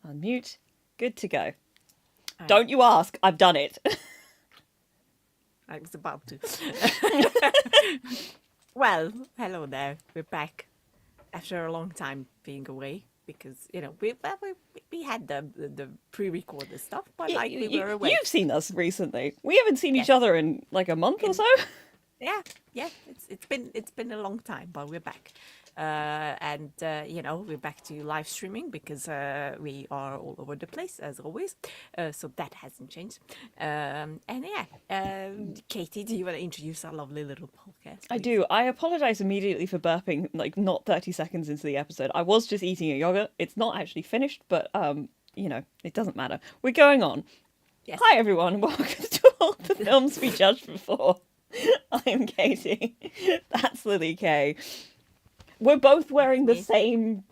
Unmute. Good to go. Don't you ask. I've done it. I was about to. Well, hello there. We're back after a long time being away because we had the pre-recorded stuff, but we were away. You've seen us recently. We haven't seen each Yes. other in like a month or so. Yeah. It's been a long time, but we're back. And we're back to live streaming because we are all over the place as always. So that hasn't changed. Katie, do you want to introduce our lovely little podcast? I do. I apologize immediately for burping like not 30 seconds into the episode. I was just eating a yogurt. It's not actually finished, but it doesn't matter. We're going on. Yes. Hi everyone, and welcome to all the films we judged before. I'm Katie. That's Lily Kay. We're both wearing the same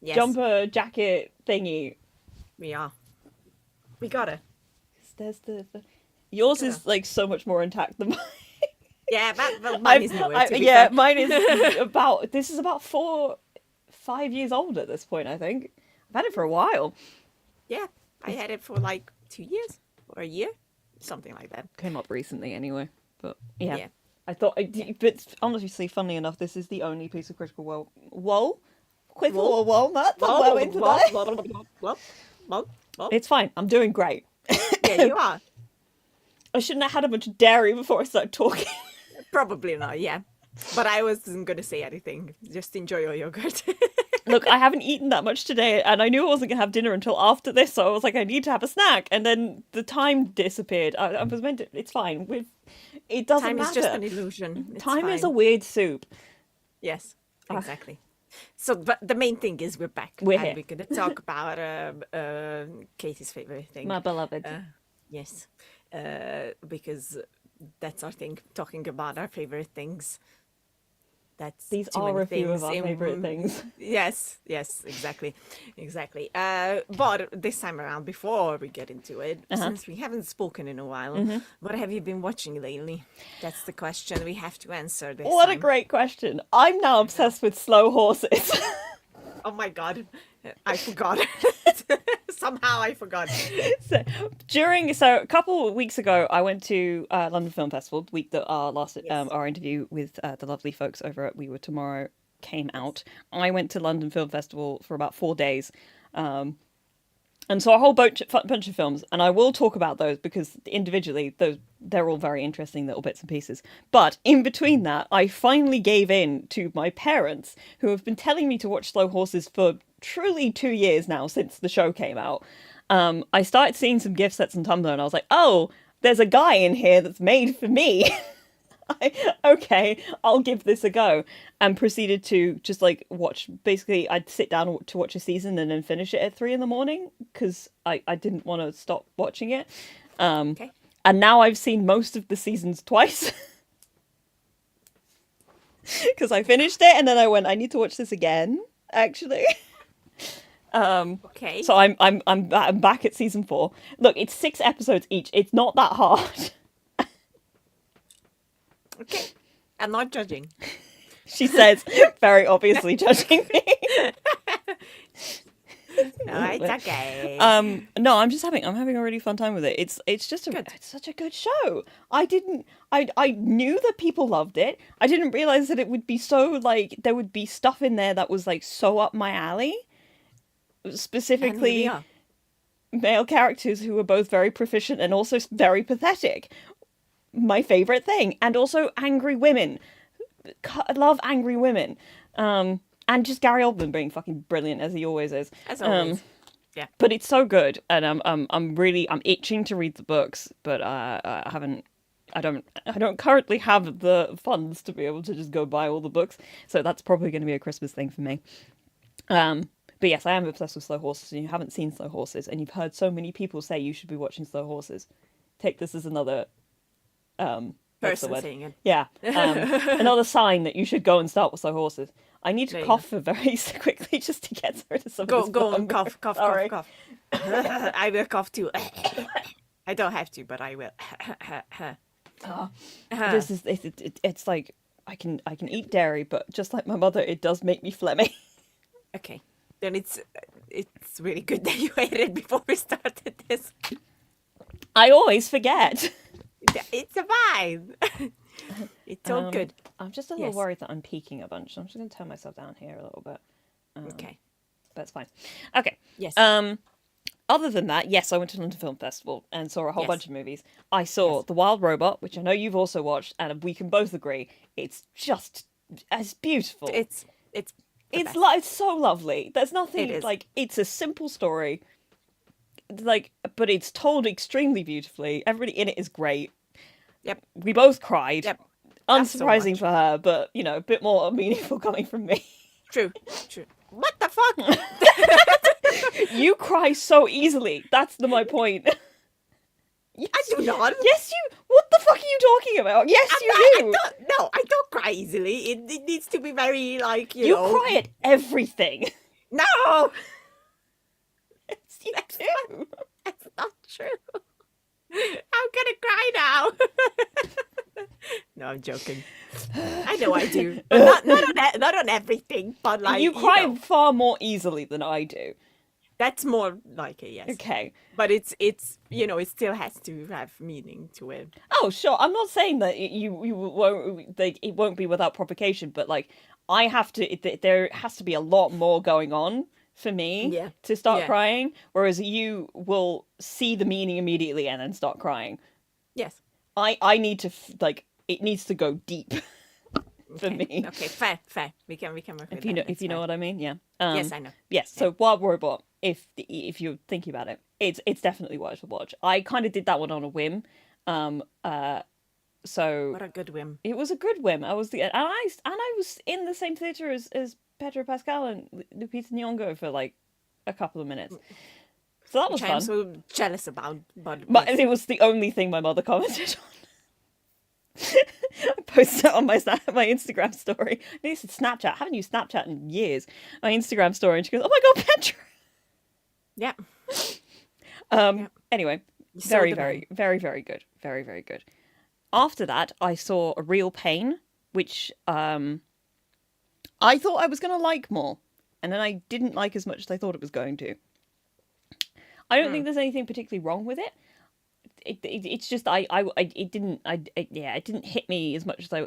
jumper jacket thingy. We are. We got it. There's yours is like so much more intact than mine. Yeah, mine is newer. Mine is about. This is about 5 years old at this point. I think I've had it for a while. Yeah, I had it for like 2 years or a year, something like that. Came up recently anyway, but yeah. I thought, but honestly, funnily enough, this is the only piece of critical walnut. It's fine. I'm doing great. Yeah, you are. I shouldn't have had a bunch of dairy before I started talking. Probably not. Yeah, but I wasn't going to say anything. Just enjoy your yogurt. Look, I haven't eaten that much today, and I knew I wasn't going to have dinner until after this, so I was like, I need to have a snack, and then the time disappeared. I was meant to. It's fine. It doesn't matter. Time is just an illusion. Time is a weird soup. Yes, exactly. So, but the main thing is we're back. We're here. We're going to talk about Katie's favorite thing. My beloved. Yes, because that's our thing. Talking about our favorite things. These are a few of our favorite things. Yes, exactly. But this time around, before we get into it, since we haven't spoken in a while, what have you been watching lately? That's the question we have to answer this What time. a great question. I'm now obsessed with slow horses. Oh my god, I forgot. Somehow I forgot. So a couple of weeks ago, I went to London Film Festival, the week that our interview with the lovely folks over at We Were Tomorrow came out. I went to London Film Festival for about 4 days. And saw a whole bunch of films, and I will talk about those because individually, they're all very interesting little bits and pieces. But in between that, I finally gave in to my parents, who have been telling me to watch Slow Horses for truly 2 years now since the show came out. I started seeing some gift sets on Tumblr, and I was like, oh, there's a guy in here that's made for me. Okay, I'll give this a go, and proceeded to just like watch. Basically, I'd sit down to watch a season and then finish it at 3 a.m. because I didn't want to stop watching it. Okay. And now I've seen most of the seasons twice because I finished it and then I went, I need to watch this again. Actually. Okay. So I'm back at season 4. Look, it's 6 episodes each. It's not that hard. Okay, I'm not judging. She says, very obviously judging me. No, it's okay. No, I'm having a really fun time with it. It's such a good show. I knew that people loved it. I didn't realize that it would be so like there would be stuff in there that was like so up my alley. Specifically, male characters who were both very proficient and also very pathetic. My favorite thing, and also angry women. I love angry women, and just Gary Oldman being fucking brilliant as he always is. As always, yeah. But it's so good, and I'm itching to read the books, but I don't currently have the funds to be able to just go buy all the books, so that's probably going to be a Christmas thing for me. But yes, I am obsessed with Slow Horses, and you haven't seen Slow Horses, and you've heard so many people say you should be watching Slow Horses. Take this as another person saying it. Yeah. Another sign that you should go and start with Slow Horses. I need to cough very quickly just to get rid of some of this. Go on, cough. Sorry. I will cough too. I don't have to, but I will. This is it's like I can eat dairy, but just like my mother, it does make me phlegmy. Okay. then it's really good that you ate it before we started this. I always forget. It's fine. It's all good. I'm just a little Yes. worried that I'm peaking a bunch. So I'm just going to turn myself down here a little bit. Okay. But it's fine. Okay. Yes. Other than that, yes, I went to London Film Festival and saw a whole Yes. bunch of movies. I saw The Wild Robot, which I know you've also watched, and we can both agree it's just as beautiful. It's the It's best. it's so lovely. There's nothing It is. like it's a simple story, like, but it's told extremely beautifully. Everybody in it is great. Yep. We both cried. Yep. Not so Unsurprising much. for her, but a bit more meaningful coming from me. True. What the fuck? You cry so easily. That's my point. I do not. Yes, you. What the fuck are you talking about? Yes, you do. I don't cry easily. It needs to be very like you You know. cry at everything. No, Yes, you do. that's not true. I'm gonna cry now. No, I'm joking. I know I do, but not on everything. But like You cry know, far more easily than I do. that's more like it. Yes. Okay. But it's it still has to have meaning to it. Oh, sure. I'm not saying that you won't it won't be without provocation, but like I have to. There has to be a lot more going on for me Yeah. to start Yeah. crying, whereas you will see the meaning immediately and then start crying. Yes. I need to it needs to go deep for Okay. me. Okay. Fair. We can work with If you that. know That's know fine. what I mean, yeah. Yes, I know. Yes. So Wild Robot, if you're thinking about it, it's definitely worth a watch. I kind of did that one on a whim. So What a good whim. it was a good whim. I was I was in the same theater as Pedro Pascal and Lupita Nyong'o for like a couple of minutes. So that was Which I'm fun. so jealous about. But But yes. it was the only thing my mother commented on. I posted it on my Instagram story. I used to Snapchat. I haven't used Snapchat in years. My Instagram story, and she goes, "Oh my god, Pedro!" Yeah. Anyway, You saw very, the very, very, very good. Very, very good. After that, I saw A Real Pain, which I thought I was going to like more, and then I didn't like as much as I thought it was going to. I don't think there's anything particularly wrong with it. It's just it didn't hit me as much as I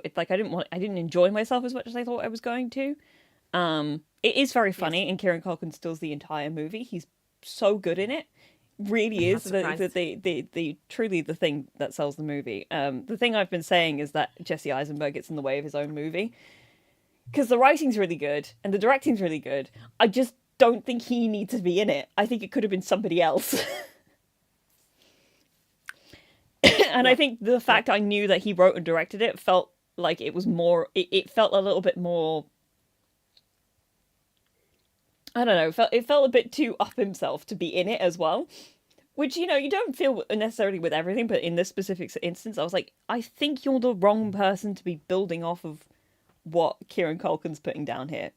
didn't enjoy myself as much as I thought I was going to. It is very funny, and Kieran Culkin steals the entire movie. He's so good in it. Really is the truly the thing that sells the movie. The thing I've been saying is that Jesse Eisenberg gets in the way of his own movie because the writing's really good and the directing's really good. I just don't think he needs to be in it. I think it could have been somebody else. And I think the fact I knew that he wrote and directed it felt like it was more. It felt a little bit more. I don't know. It felt a bit too up himself to be in it as well, which you don't feel necessarily with everything, but in this specific instance, I was like, I think you're the wrong person to be building off of what Kieran Culkin's putting down here.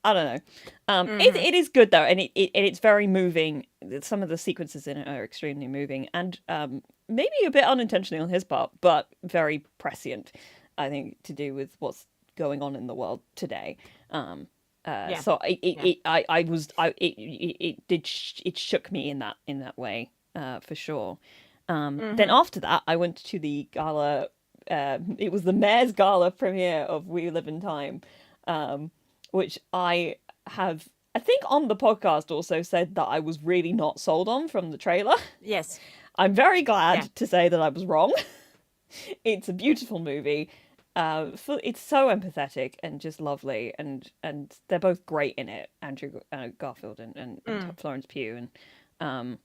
I don't know. It is good though, and it's very moving. Some of the sequences in it are extremely moving, and maybe a bit unintentionally on his part, but very prescient. I think to do with what's going on in the world today. So it shook me in that way for sure. Then after that, I went to the gala. It was the Mayor's Gala premiere of We Live in Time, which I think on the podcast also said that I was really not sold on from the trailer. Yes. I'm very glad to say that I was wrong. It's a beautiful movie. It's so empathetic and just lovely, and they're both great in it. Andrew Garfield and Florence Pugh, and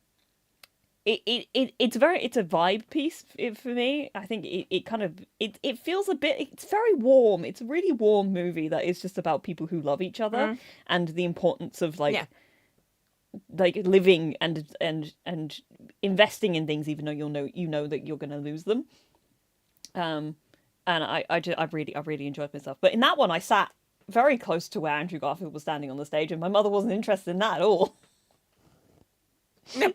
it's a vibe piece for me. I think it feels a bit. It's very warm. It's a really warm movie that is just about people who love each other and the importance of like living and investing in things even though you know that you're going to lose them. And I really enjoyed myself. But in that one, I sat very close to where Andrew Garfield was standing on the stage, and my mother wasn't interested in that at all. No.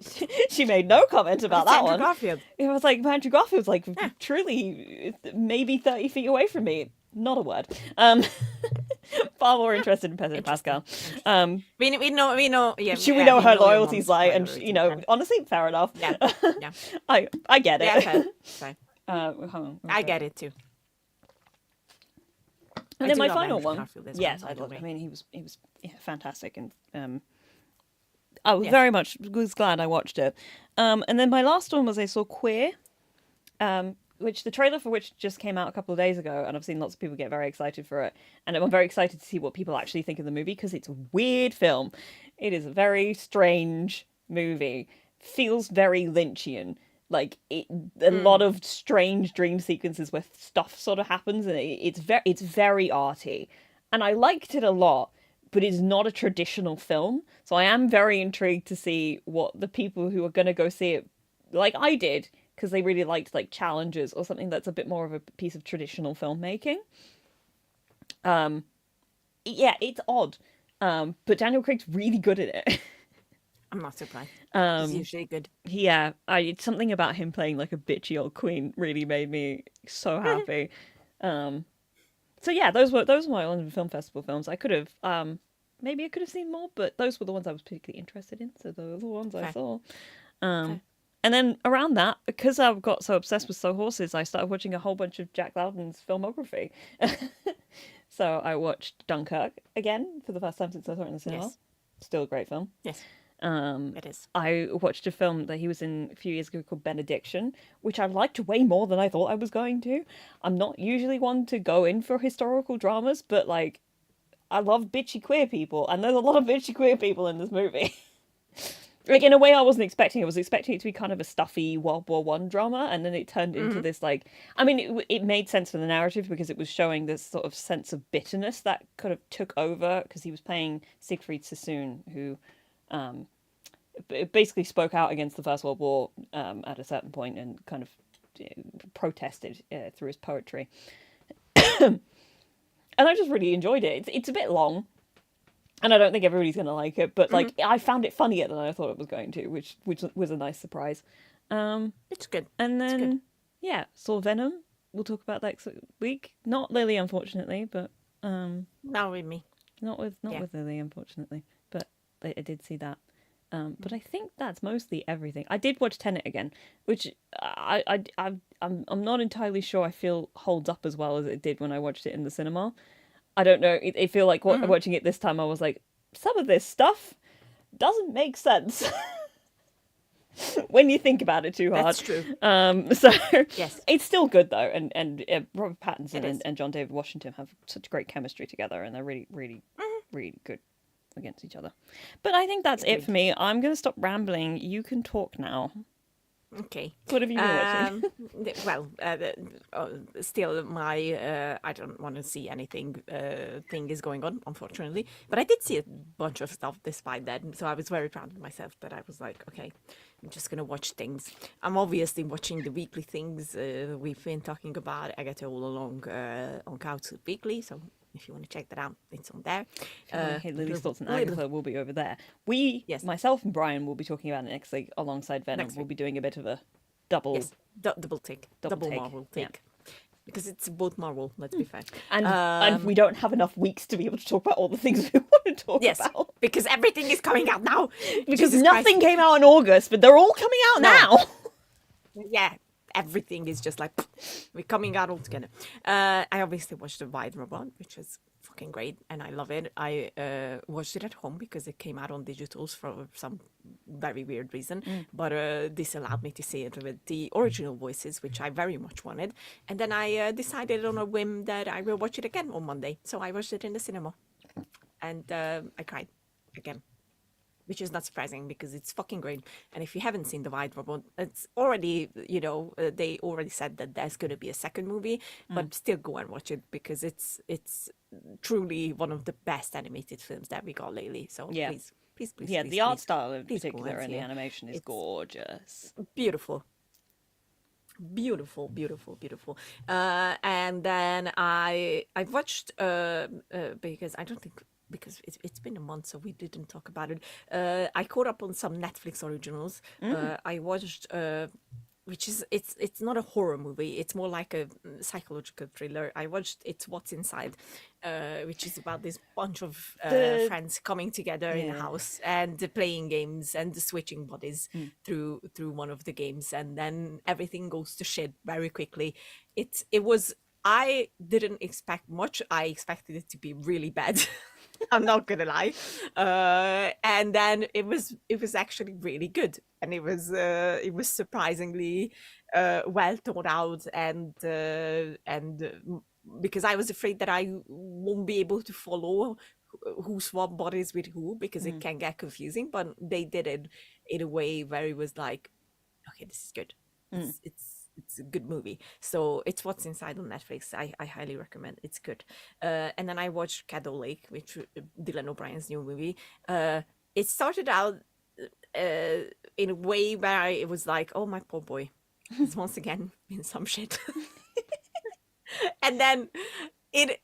She made no comment about that Andrew one. Garfield. It was like Andrew Garfield's like truly maybe 30 feet away from me. not a word. Far more interested in Pedro Pascal. We know. Yeah, Should we know we her know your loyalties mom's lie? And priorities, you know, and honestly, fair enough. yeah, yeah, I get it. yeah. Fair, fair. Hold on, I get it too. And I then do my love final Andrew one. Garfield as Yes, well, I by the love. I way. mean, he was fantastic, and I was Yes. very much was glad I watched it. And then my last one was I saw Queer, which the trailer for which just came out a couple of days ago, and I've seen lots of people get very excited for it, and I'm very excited to see what people actually think of the movie because it's a weird film. It is a very strange movie. Feels very Lynchian. Like a lot of strange dream sequences where stuff sort of happens, and it's very arty, and I liked it a lot. But it's not a traditional film, so I am very intrigued to see what the people who are going to go see it, like I did, because they really liked like Challengers or something that's a bit more of a piece of traditional filmmaking. Yeah, it's odd, but Daniel Craig's really good at it. I'm not surprised. He's usually good. Yeah, it's something about him playing like a bitchy old queen really made me so happy. So yeah, those were my London Film Festival films. I could have maybe I could have seen more, but those were the ones I was particularly interested in. So those are the ones I Fair. saw. Fair. And then around that, because I've got so obsessed with So Horses, I started watching a whole bunch of Jack Lowden's filmography. So I watched Dunkirk again for the first time since I saw it in the cinema. Yes. Still a great film. Yes. It is. I watched a film that he was in a few years ago called Benediction, which I liked way more than I thought I was going to. I'm not usually one to go in for historical dramas, but like, I love bitchy queer people, and there's a lot of bitchy queer people in this movie. Like, in a way I wasn't expecting. I was expecting it to be kind of a stuffy World War One drama, and then it turned into this, like, I mean, it made sense for the narrative because it was showing this sort of sense of bitterness that kind of took over, because he was playing Siegfried Sassoon, who basically spoke out against the First World War at a certain point and kind of protested through his poetry. And I just really enjoyed it. It's a bit long, and I don't think everybody's going to like it, but like I found it funnier than I thought it was going to, which was a nice surprise. It's good. And It's then good. yeah, saw Venom. We'll talk about that next week. Not Lily, unfortunately, but Now with me. not with Yeah. Lily, unfortunately. But I did see that. But I think that's mostly everything. I did watch Tenet again, which I'm not entirely sure I feel holds up as well as it did when I watched it in the cinema. I don't know. I feel like watching it this time, I was like, some of this stuff doesn't make sense when you think about it too hard. That's true. So Yes. it's still good though, and Robert Pattinson It is. and John David Washington have such great chemistry together, and they're really, really, really good against each other. But I think that's it for me. I'm going to stop rambling. You can talk now. Okay. What have you been watching? Well, still, my I don't want to see anything thing is going on, unfortunately. But I did see a bunch of stuff despite that, so I was very proud of myself. That I was like, okay, I'm just gonna watch things. I'm obviously watching the weekly things we've been talking about. I get it all along on Couch Weekly, so if you want to check that out, it's on there. Hey, Lily's Thoughts and little- Agatha will be over there. Yes. Myself and Brian will be talking about it next week alongside Venom. Next We'll week. be doing a bit of a double. Yes, double take, Double double take, Marvel yeah. take, because it's both Marvel. Let's be fair. And we don't have enough weeks to be able to talk about all the things we want to talk Yes, about. because everything is coming out now. Because Jesus nothing Christ. came out in August, but they're all coming out No. now. Yeah, everything is just like we're coming out all together. I obviously watched the Wide Robot, which is fucking great, and I love it. I watched it at home because it came out on digitals for some very weird reason, but this allowed me to see it with the original voices, which I very much wanted. And then I decided on a whim that I will watch it again on Monday, so I watched it in the cinema, and I cried again. Which is not surprising because it's fucking great. And if you haven't seen The White Robot, it's already, they already said that there's going to be a second movie, but still go and watch it because it's truly one of the best animated films that we got lately. So Yeah. please, Yeah, the art style in please go particular and and see the it. animation is It's gorgeous. beautiful. Beautiful. And then I watched because I don't think because it's been a month, so we didn't talk about it. I caught up on some Netflix originals. I watched which is it's not a horror movie. It's more like a psychological thriller. I watched It's What's Inside, which is about this bunch of The friends coming together in a yeah. house and playing games and switching bodies Mm. through one of the games, and then everything goes to shit very quickly. It was. I didn't expect much. I expected it to be really bad. I'm not gonna lie, and then it was actually really good, and it was surprisingly well thought out, and because I was afraid that I won't be able to follow who swap bodies with who because it Mm. can get confusing, but they did it in a way where it was like, okay, this is good. Mm. It's a good movie. So It's What's Inside on Netflix. I highly recommend. It's good. And then I watched Caddo Lake, which Dylan O'Brien's new movie. It started out in a way where it was like, oh my poor boy, he's once again in some shit. And then it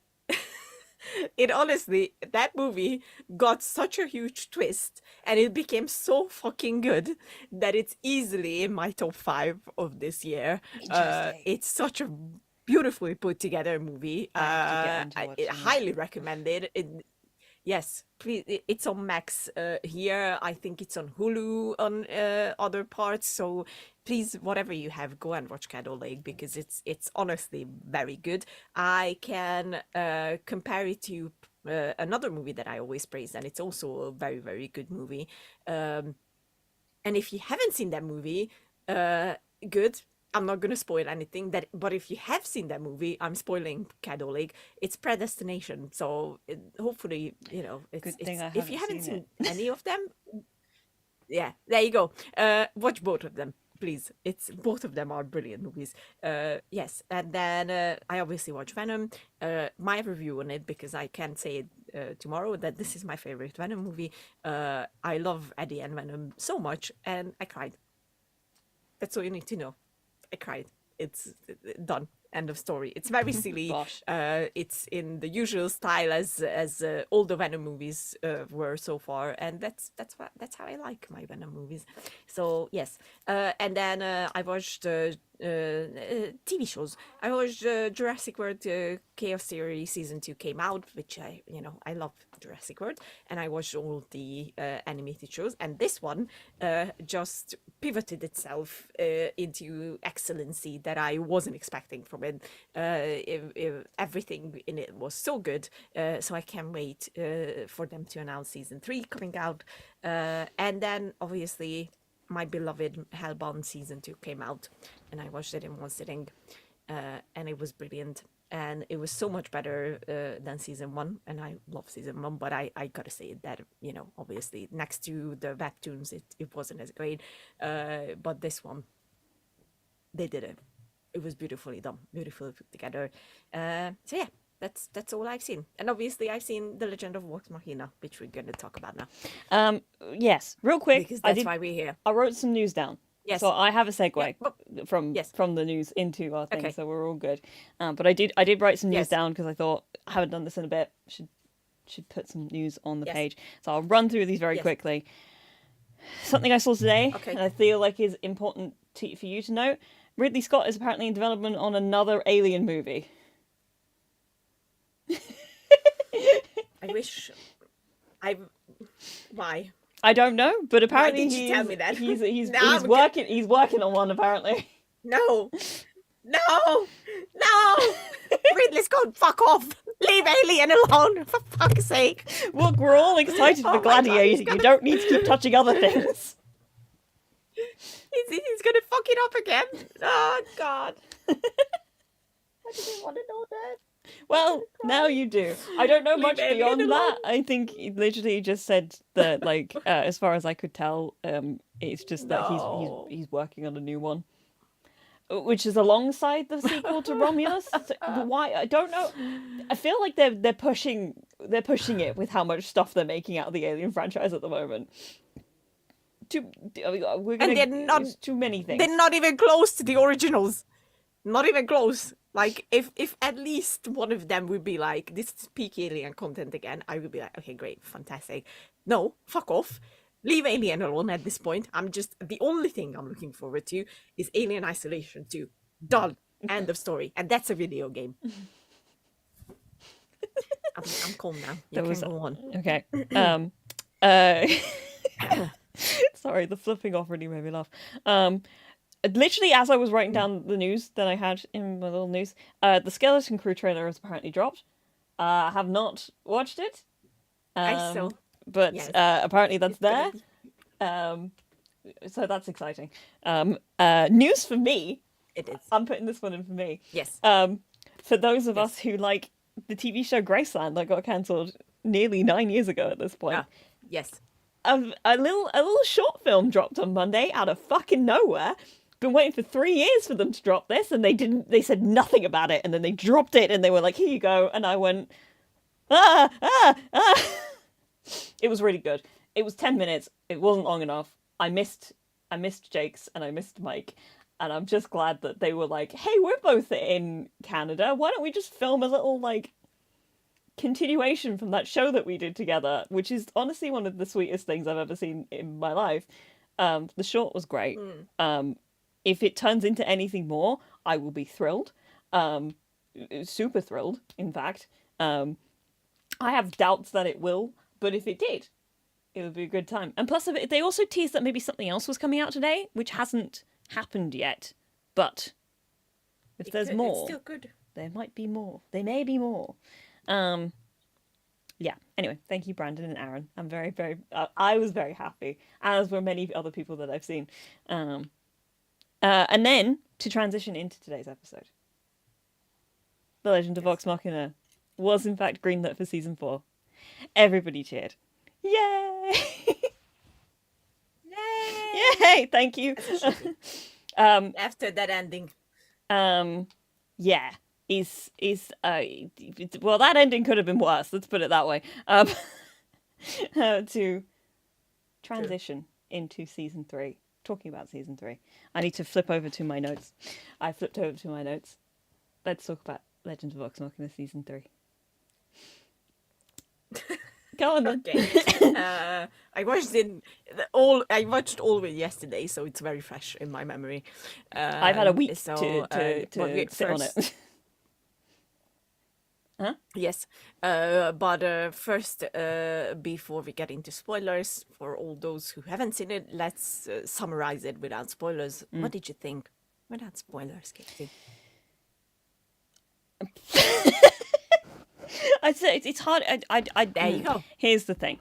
it honestly, that movie got such a huge twist and it became so fucking good that it's easily in my top 5 of this year. Interesting. It's such a beautifully put together movie. I have to get into I watching it. highly recommend it. Yes, please. It's on Max here. I think it's on Hulu on other parts. So please, whatever you have, go and watch Caddo Lake because it's honestly very good. I can compare it to another movie that I always praise, and it's also a very very good movie. And if you haven't seen that movie, good. I'm not gonna spoil anything. But if you have seen that movie, I'm spoiling Caddo Lake. It's Predestination. So hopefully, Good it's thing I if you haven't haven't seen seen any of them, yeah, there you go. Watch both of them, please. It's both of them are brilliant movies. Yes, and then I obviously watch Venom. My review on it because I can't say it tomorrow that this is my favorite Venom movie. I love Eddie and Venom so much, and I cried. That's all you need to know. I cried. It's done. End of story. It's very silly. Gosh. It's in the usual style as all the Venom movies were so far, and that's how I like my Venom movies. So yes, and then I watched TV shows. I watched Jurassic World Chaos Theory season 2 came out, which I love Jurassic World, and I watched all the animated shows, and this one just pivoted itself into excellency that I wasn't expecting from it. Everything in it was so good, so I can't wait for them to announce season 3 coming out, and then obviously my beloved Hellbound season 2 came out, and I watched it in one sitting, and it was brilliant. And it was so much better than season 1, and I love season 1. But I gotta say that obviously next to the webtoons, it wasn't as great. But this one, they did it. It was beautifully done, beautifully put together. So yeah, that's all I've seen. And obviously I've seen The Legend of Vox Machina, which we're gonna talk about now Yes, real quick. because that's why we're here. I wrote some news down. Yes. So I have a segue Yeah, well, yes. from the news into our thing, Okay. so we're all good. But I did write some news Yes. down because I thought I haven't done this in a bit. Should put some news on the Yes. page. So I'll run through these very Yes. quickly. Something I saw today, Okay. and I feel like is important for you to know. Ridley Scott is apparently in development on another Alien movie. I wish why? I don't know, but apparently did you tell me that? he's Now I'm he's working on one apparently. No. No. Ridley Scott, fuck off. Leave Alien alone, for fuck's sake. Look, we're all excited Oh for my God, Gladiator. he's You gonna- don't need to keep touching other things. He's gonna fuck it up again. Oh, God. I didn't want to know that. Well, now you do. I don't know much Alien beyond alone. that. I think he literally just said that, like, as far as I could tell, it's just that No. he's working on a new one, which is alongside the sequel to Romulus. So why? I don't know. I feel like they're pushing it with how much stuff they're making out of the Alien franchise at the moment. We're gonna, they're not- it's too many things. They're not even close to the originals. Not even close. Like, if at least one of them would be like, this is peak Alien content again, I would be like, okay, great, fantastic. No, fuck off. Leave Alien alone at this point. The only thing I'm looking forward to is Alien Isolation 2. Done. End of story. And that's a video game. I'm calm now. You can go on. Okay. Sorry, the flipping off really made me laugh. Literally, as I was writing down the news that I had in my little news, the Skeleton Crew trailer has apparently dropped. I have not watched it. I saw. But Yes. apparently that's there. So that's exciting. News for me. It is. I'm putting this one in for me. Yes. For those of us who like the TV show Graceland that got cancelled nearly 9 years ago at this point. Yes. A little short film dropped on Monday out of fucking nowhere. Been waiting for 3 years for them to drop this, and they said nothing about it, and then they dropped it, and they were like, "Here you go," and I went, ah. It was really good. It was 10 minutes. It wasn't long enough. I missed Jake's and I missed Mike, and I'm just glad that they were like, "Hey, we're both in Canada. Why don't we just film a little like continuation from that show that we did together?" Which is honestly one of the sweetest things I've ever seen in my life. The short was great. If it turns into anything more, I will be thrilled. Super thrilled, in fact. I have doubts that it will, but if it did, it would be a good time. And plus, they also teased that maybe something else was coming out today, which hasn't happened yet. But if there's more, it's still good. There might be more. There may be more. Yeah. Anyway, thank you, Brandon and Aaron. I'm very, very. I was very happy, as were many other people that I've seen. And then to transition into today's episode, The Legend of Vox Machina was in fact greenlit for season 4. Everybody cheered. Yay! Yay! Yay! Thank you. After that ending. Yeah. Well, that ending could have been worse. Let's put it that way. To transition into season 3. Talking about season 3. I need to flip over to my notes. I flipped over to my notes. Let's talk about Legend of Vox Machina season 3. Go on then. Okay. I watched all of it yesterday, so it's very fresh in my memory. I've had a week to sit sit on it. Huh? Yes, but first, before we get into spoilers, for all those who haven't seen it, let's summarize it without spoilers. What did you think? Without spoilers, Katie. I'd say it's hard. There you go. Here's the thing.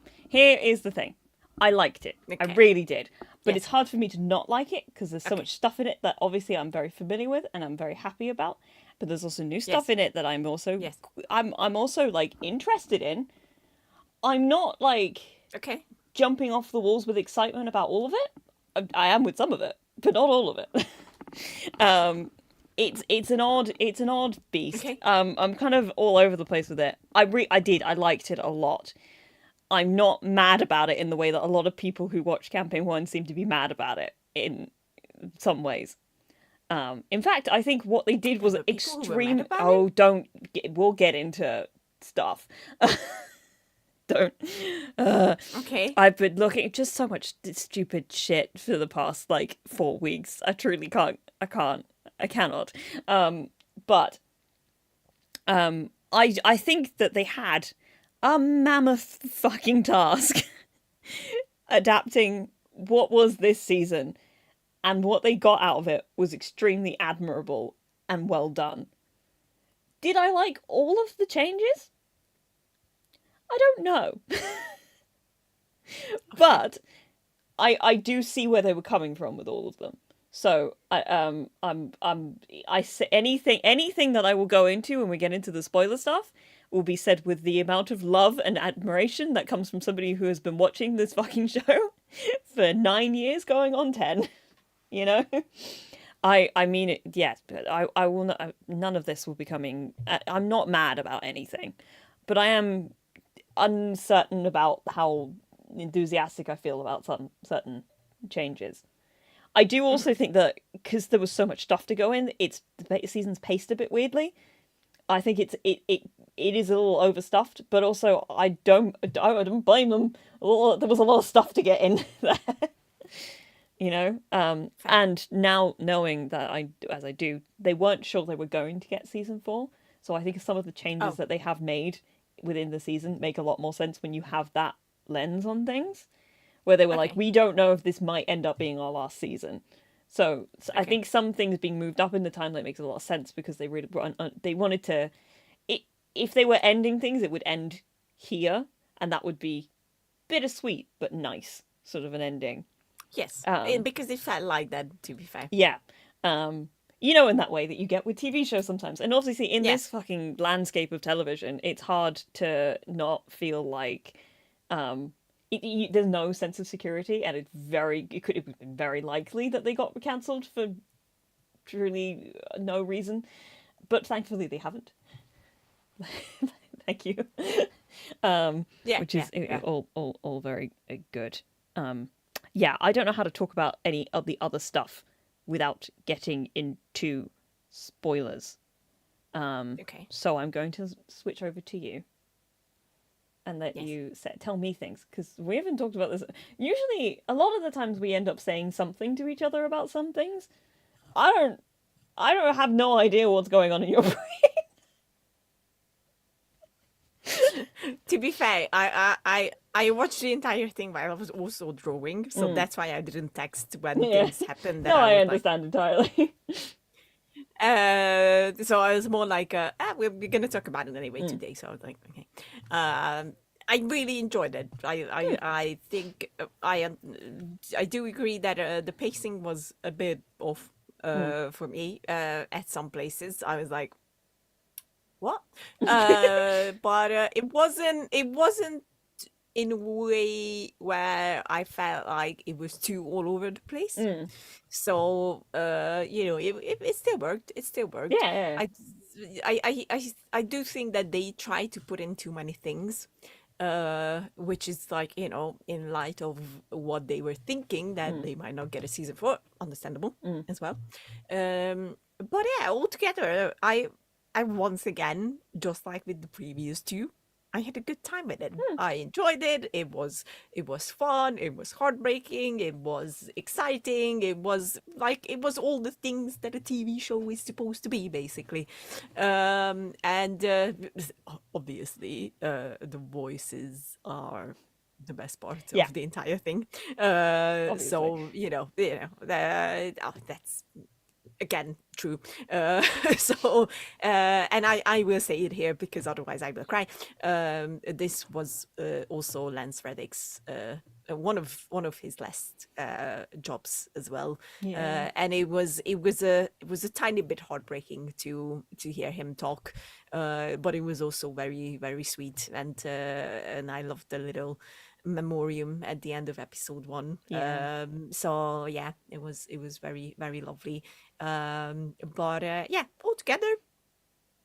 I liked it. I Okay. really did. But Yes. it's hard for me to not like it because there's so much stuff in it that obviously I'm very familiar with and I'm very happy about. But there's also new stuff Yes. in it that I'm also Yes. I'm also like interested in. I'm not like Okay. jumping off the walls with excitement about all of it. I am with some of it, but not all of it. It's an odd beast. Okay. I'm kind of all over the place with it. I liked it a lot. I'm not mad about it in the way that a lot of people who watch Campaign 1 seem to be mad about it in some ways. In fact, I think what they did was There were people who were extreme. mad about We'll get into stuff. Don't. Okay. I've been looking at just so much stupid shit for the past like 4 weeks. I truly can't. I cannot. But I think that they had a mammoth fucking task adapting what was this season, and what they got out of it was extremely admirable and well done. Did I like all of the changes? I don't know. But I do see where they were coming from with all of them. So I say anything that I will go into when we get into the spoiler stuff will be said with the amount of love and admiration that comes from somebody who has been watching this fucking show for 9 years, going on 10. You know, I mean it. Yes, but I will not. None of this will be coming. I'm not mad about anything, but I am uncertain about how enthusiastic I feel about some certain changes. I do also think that because there was so much stuff to go in, the season's paced a bit weirdly. I think it it is a little overstuffed, but also I don't blame them. There was a lot of stuff to get in there, you know. Fair. And now knowing that as I do, they weren't sure they were going to get season 4, so I think some of the changes Oh, that they have made within the season make a lot more sense when you have that lens on things, where they were like, okay, we don't know if this might end up being our last season. So I okay. think some things being moved up in the timeline makes a lot of sense because they really they wanted to. If they were ending things, it would end here, and that would be bittersweet but nice, sort of an ending. Yes, Um, because it felt like that. To be fair. yeah. Um, in that way that you get with TV shows sometimes. And obviously, in Yeah. this fucking landscape of television, it's hard to not feel like there's no sense of security, and it could have been very likely that they got cancelled for truly no reason. But thankfully, they haven't. Thank you. Yeah. Which Yeah. is Yeah. all very good. Um, yeah, I don't know how to talk about any of the other stuff without getting into spoilers. Okay. So I'm going to switch over to you and let Yes. you tell me things because we haven't talked about this. Usually, a lot of the times we end up saying something to each other about some things. I don't. I don't have no idea what's going on in your brain. To be fair, I watched the entire thing while I was also drawing, so that's why I didn't text when Yeah. things happened. That No, I I was like, understand entirely. so I was more like, we're gonna talk about it anyway today. So I was like, okay. I really enjoyed it. I think I do agree that the pacing was a bit off for me at some places. I was like, what? But it wasn't in a way where I felt like it was too all over the place. Mm. So it still worked. It still worked. Yeah. I I do think that they try to put in too many things, which is like, in light of what they were thinking that they might not get a season 4, understandable as well. But yeah, altogether, I once again, just like with the previous two, I had a good time with it. I enjoyed it. It was fun. It was heartbreaking. It was exciting. It was all the things that a TV show is supposed to be, basically. And obviously, the voices are the best part Yeah, of the entire thing. obviously. So that's again true. So and I will say it here because otherwise I will cry. This was also Lance Reddick's one of his last jobs as well. Yeah. And it was a tiny bit heartbreaking to hear him talk, but it was also very, very sweet. And I loved the little memoriam at the end of episode 1. Yeah. So yeah, it was very, very lovely. But yeah, altogether,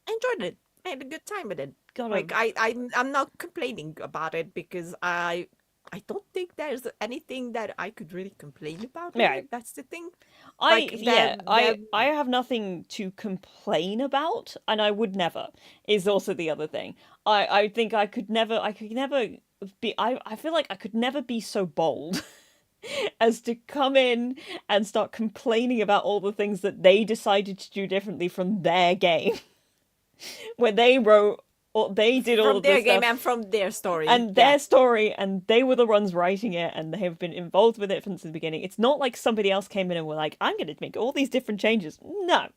I enjoyed it. I had a good time with it. Gotta. Like I'm not complaining about it because I don't think there's anything that I could really complain about with Yeah. it. That's the thing. I Like yeah. the I have nothing to complain about, and I would never. Is also the other thing. I think I could never. I could never be. I feel like I could never be so bold as to come in and start complaining about all the things that they decided to do differently from their game, where they wrote or they did all from of their this game stuff and from their story. and Yeah. their story, and they were the ones writing it, and they have been involved with it since the beginning. It's not like somebody else came in and were like, I'm going to make all these different changes. No.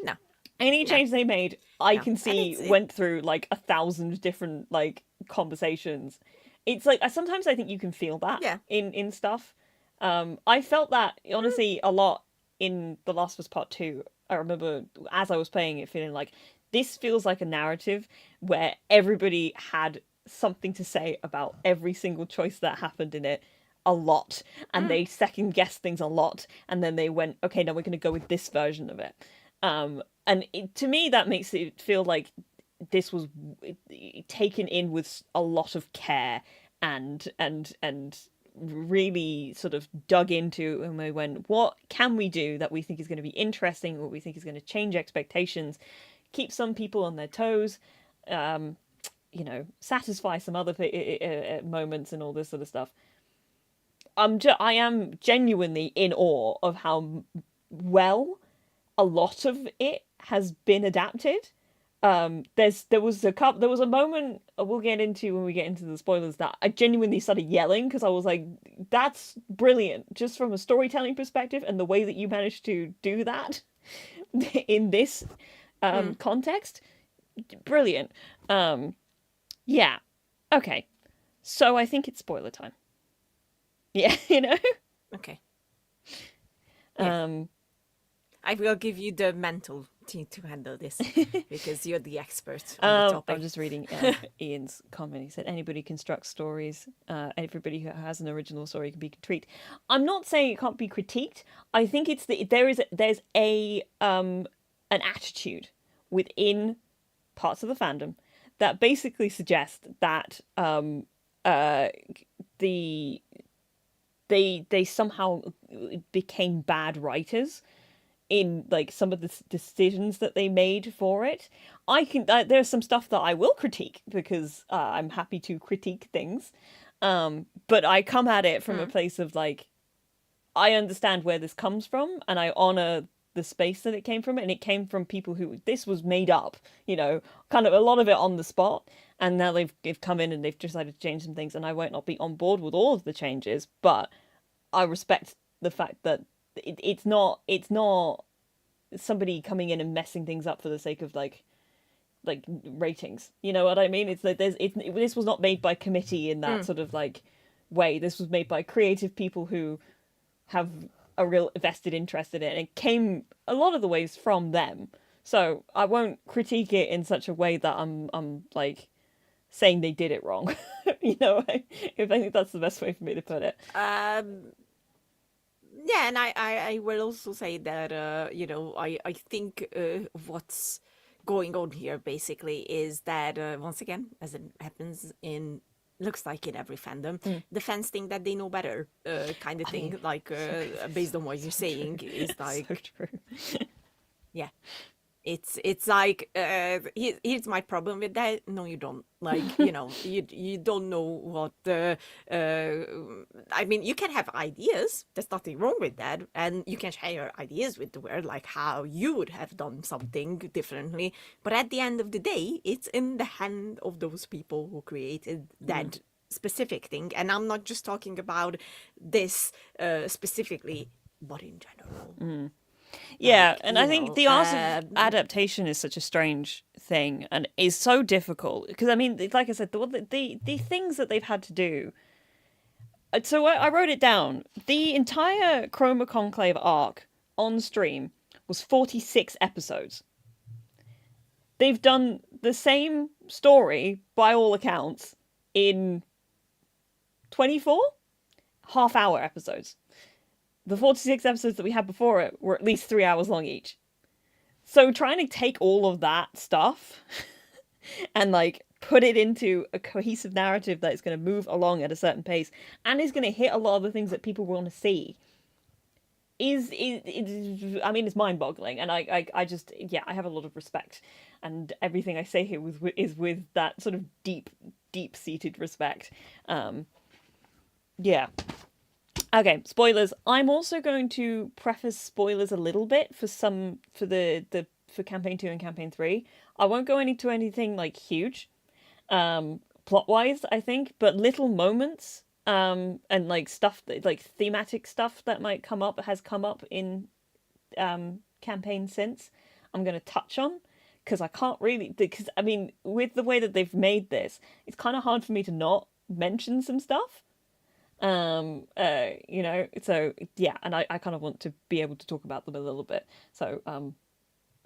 No. Any No. change they made, I No. can And see went through like 1,000 different like conversations. It's like sometimes I think you can feel that yeah. in stuff. I felt that honestly a lot in The Last of Us Part 2. I remember as I was playing it feeling like this feels like a narrative where everybody had something to say about every single choice that happened in it a lot, and Mm. they second guessed things a lot, and then they went, okay, now we're going to go with this version of it. To me that makes it feel like this was taken in with a lot of care and really sort of dug into, and we went, what can we do that we think is going to be interesting, what we think is going to change expectations, keep some people on their toes, satisfy some other moments and all this sort of stuff. I am genuinely in awe of how well a lot of it has been adapted. There was a moment we'll get into when we get into the spoilers that I genuinely started yelling because I was like, "That's brilliant!" Just from a storytelling perspective, and the way that you managed to do that in this context, brilliant. Yeah, okay. So I think it's spoiler time. Yeah, Okay. Yeah. Um, I will give you the mental to handle this because you're the expert on the topic. I'm just reading Ian's comment. He said, "Anybody constructs stories. Everybody who has an original story can be critiqued." I'm not saying it can't be critiqued. I think it's there's an attitude within parts of the fandom that basically suggests that they somehow became bad writers in like some of the decisions that they made for it. There's some stuff that I will critique because I'm happy to critique things, but I come at it from a place of like, I understand where this comes from and I honor the space that it came from, and it came from people who this was made up, kind of a lot of it on the spot, and now they've come in and they've decided to change some things, and I won't not be on board with all of the changes, but I respect the fact that it's not somebody coming in and messing things up for the sake of like ratings. You know what I mean? It's like this was not made by committee in that sort of like way. This was made by creative people who have a real vested interest in it, and it came a lot of the ways from them. So I won't critique it in such a way that I'm like saying they did it wrong. If I think that's the best way for me to put it. Yeah, and I will also say that I think what's going on here basically is that once again, as it happens looks like in every fandom, the fans think that they know better, kind of thing. Based on what you're saying, is like so true. Yeah. It's like here's my problem with that. No, you don't. Like, you don't know what I mean, you can have ideas. There's nothing wrong with that, and you can share your ideas with the world, like how you would have done something differently. But at the end of the day, it's in the hand of those people who created that specific thing. And I'm not just talking about this specifically, but in general. Yeah, and I think the art of adaptation is such a strange thing and is so difficult because, I mean, like I said, the things that they've had to do. So I wrote it down. The entire Chroma Conclave arc on stream was 46 episodes. They've done the same story, by all accounts, in 24 half-hour episodes. The 46 episodes that we had before it were at least 3 hours long each. So trying to take all of that stuff and like put it into a cohesive narrative that is going to move along at a certain pace and is going to hit a lot of the things that people want to see it's mind-boggling. And I just, yeah, I have a lot of respect, and everything I say here is with that sort of deep-seated respect. Yeah. Okay, spoilers. I'm also going to preface spoilers a little bit for campaign 2 and campaign 3. I won't go into anything like huge, plot-wise, I think, but little moments, and like stuff that, like thematic stuff that might has come up in campaign since. I'm going to touch on because I can't really, because I mean, with the way that they've made this, it's kind of hard for me to not mention some stuff. So yeah, and I kind of want to be able to talk about them a little bit. So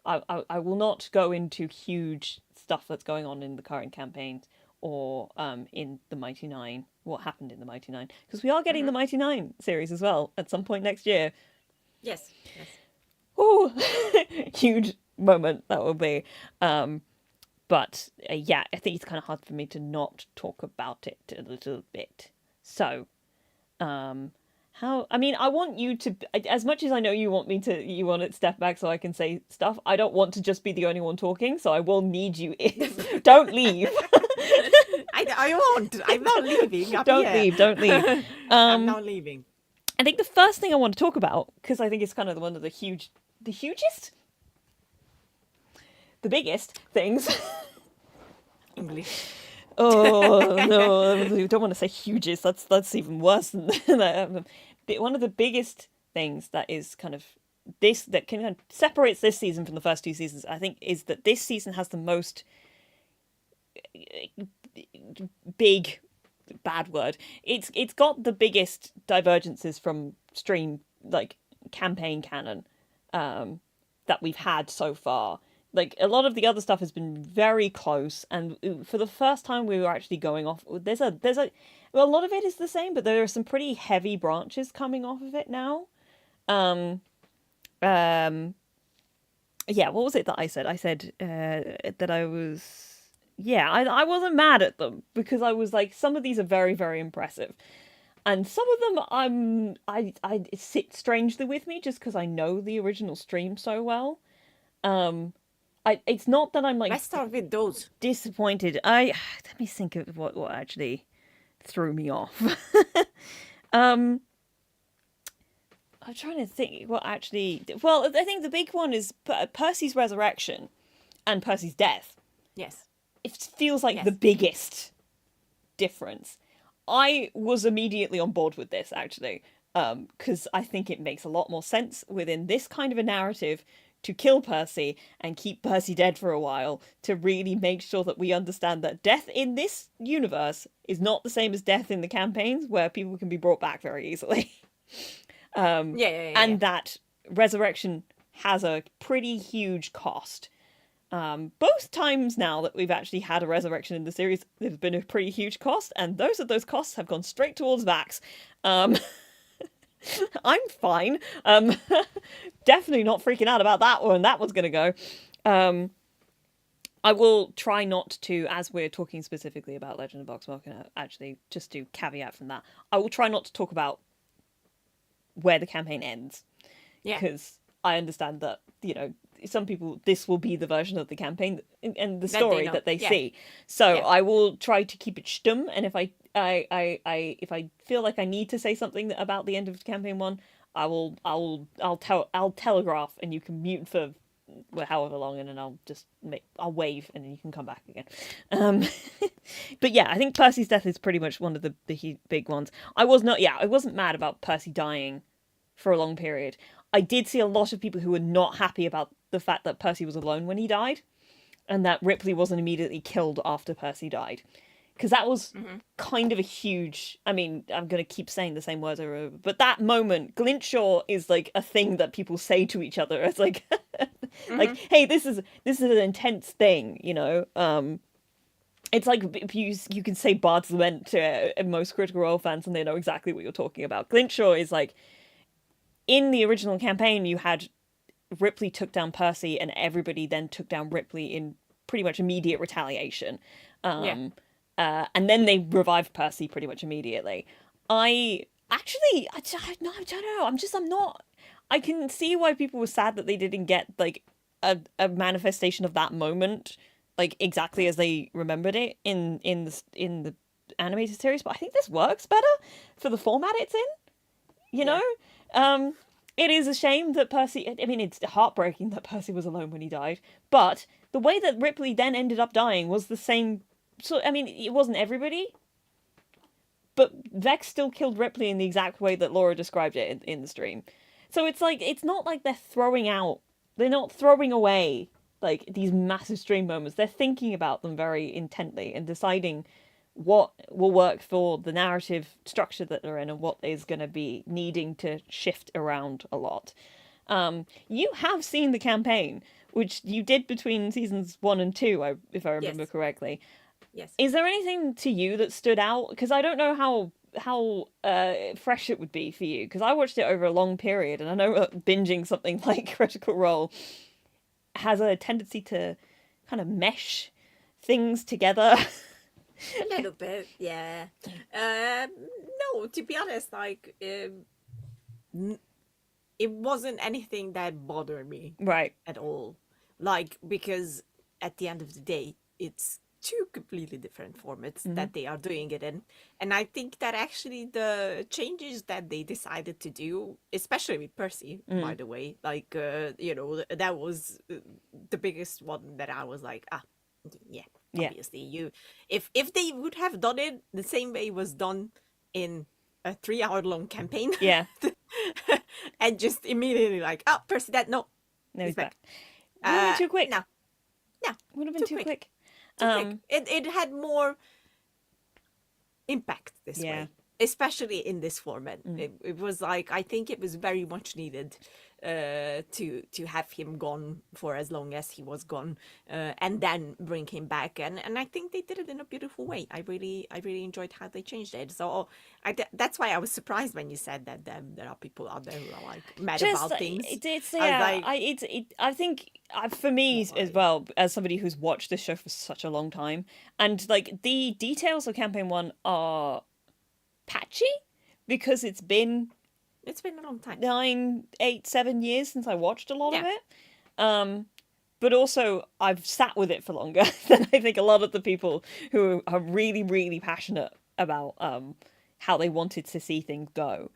I will not go into huge stuff that's going on in the current campaigns or in the Mighty Nine, what happened in the Mighty Nine, because we are getting the Mighty Nine series as well at some point next year. Yes. Ooh, huge moment that will be. But yeah, I think it's kind of hard for me to not talk about it a little bit. So, How? I mean, I want you to, as much as I know you want you want to step back so I can say stuff. I don't want to just be the only one talking, so I will need you in. Don't leave. I won't. I'm not leaving. I'm Don't here. leave. Don't leave. I'm not leaving. I think the first thing I want to talk about, because I think it's kind of one of the hugest, the biggest things. English. Oh no, I don't want to say hugest. That's even worse than that. But one of the biggest things that is kind of that kind of separates this season from the first two seasons, I think, is that this season has the most big, bad word. It's got the biggest divergences from stream, like, campaign canon that we've had so far. Like, a lot of the other stuff has been very close, and for the first time we were actually going off. Well, a lot of it is the same, but there are some pretty heavy branches coming off of it now. Yeah, what was it that I said? I said that I was. Yeah, I wasn't mad at them, because I was like, some of these are very, very impressive. And some of them I sit strangely with me just because I know the original stream so well. It's not that I'm like Let's start with those. disappointed. Let me think of what actually threw me off. I'm trying to think what actually. Well, I think the big one is Percy's resurrection and Percy's death. Yes. It feels like the biggest difference. I was immediately on board with this, actually, because I think it makes a lot more sense within this kind of a narrative to kill Percy and keep Percy dead for a while, to really make sure that we understand that death in this universe is not the same as death in the campaigns, where people can be brought back very easily. And that resurrection has a pretty huge cost. Both times now that we've actually had a resurrection in the series, there's been a pretty huge cost, and those costs have gone straight towards VOX. I'm fine. Definitely not freaking out about that one. That one's going to go. I will try not to, as we're talking specifically about Legend of Vox Machina, actually, just to caveat from that, I will try not to talk about where the campaign ends. Yeah. Because I understand that, some people, this will be the version of the campaign and the story that they see. So I will try to keep it stum, and if I feel like I need to say something about the end of campaign 1, I'll telegraph, and you can mute for however long, and then I'll wave, and then you can come back again. But yeah, I think Percy's death is pretty much one of the big ones. I wasn't mad about Percy dying for a long period. I did see a lot of people who were not happy about the fact that Percy was alone when he died, and that Ripley wasn't immediately killed after Percy died. Because that was kind of a huge... I mean, I'm going to keep saying the same words over and over, but that moment, Glintshore is like a thing that people say to each other. It's like, like, hey, this is an intense thing, It's like you can say Bard's Lament to most Critical Role fans, and they know exactly what you're talking about. Glintshore is like... In the original campaign, you had Ripley took down Percy, and everybody then took down Ripley in pretty much immediate retaliation. And then they revived Percy pretty much immediately. I don't know. I can see why people were sad that they didn't get like a manifestation of that moment, like exactly as they remembered it in the animated series. But I think this works better for the format it's in. You know? It is a shame that Percy... I mean, it's heartbreaking that Percy was alone when he died, but the way that Ripley then ended up dying was the same... So, I mean, it wasn't everybody, but Vex still killed Ripley in the exact way that Laura described it in the stream. So it's like, it's not like they're not throwing away, like, these massive stream moments. They're thinking about them very intently and deciding what will work for the narrative structure that they're in, and what is going to be needing to shift around a lot. You have seen the campaign, which you did between seasons 1 and 2, if I remember correctly. Yes. Is there anything to you that stood out? Because I don't know how fresh it would be for you, because I watched it over a long period, and I know binging something like Critical Role has a tendency to kind of mesh things together. A little bit, yeah. No, to be honest, like it wasn't anything that bothered me Right. at all. Like, because at the end of the day, it's two completely different formats Mm-hmm. that they are doing it in. And I think that actually the changes that they decided to do, especially with Percy, by Mm. the way, like, that was the biggest one that I was like, yeah, Yeah. obviously if they would have done it the same way it was done in a 3 hour long campaign, Yeah. and just immediately like, oh, Percy dead, no, No, he's he's back. back. Would have been too quick. No, no, Would have been too too quick, quick. too quick. It had more impact this Yeah. way, especially in this format. Mm. It was like, I think it was very much needed to have him gone for as long as he was gone, and then bring him back, and I think they did it in a beautiful way. I really enjoyed how they changed it. So that's why I was surprised when you said that there are people out there who are like mad Just about things. it's I was yeah. like, I think for me as why? well, as somebody who's watched this show for such a long time, and like the details of campaign 1 are patchy because it's been It's been a long time. 9, 8, 7 years since I watched a lot of Yeah. it. But also I've sat with it for longer than I think a lot of the people who are really, really passionate about how they wanted to see things go.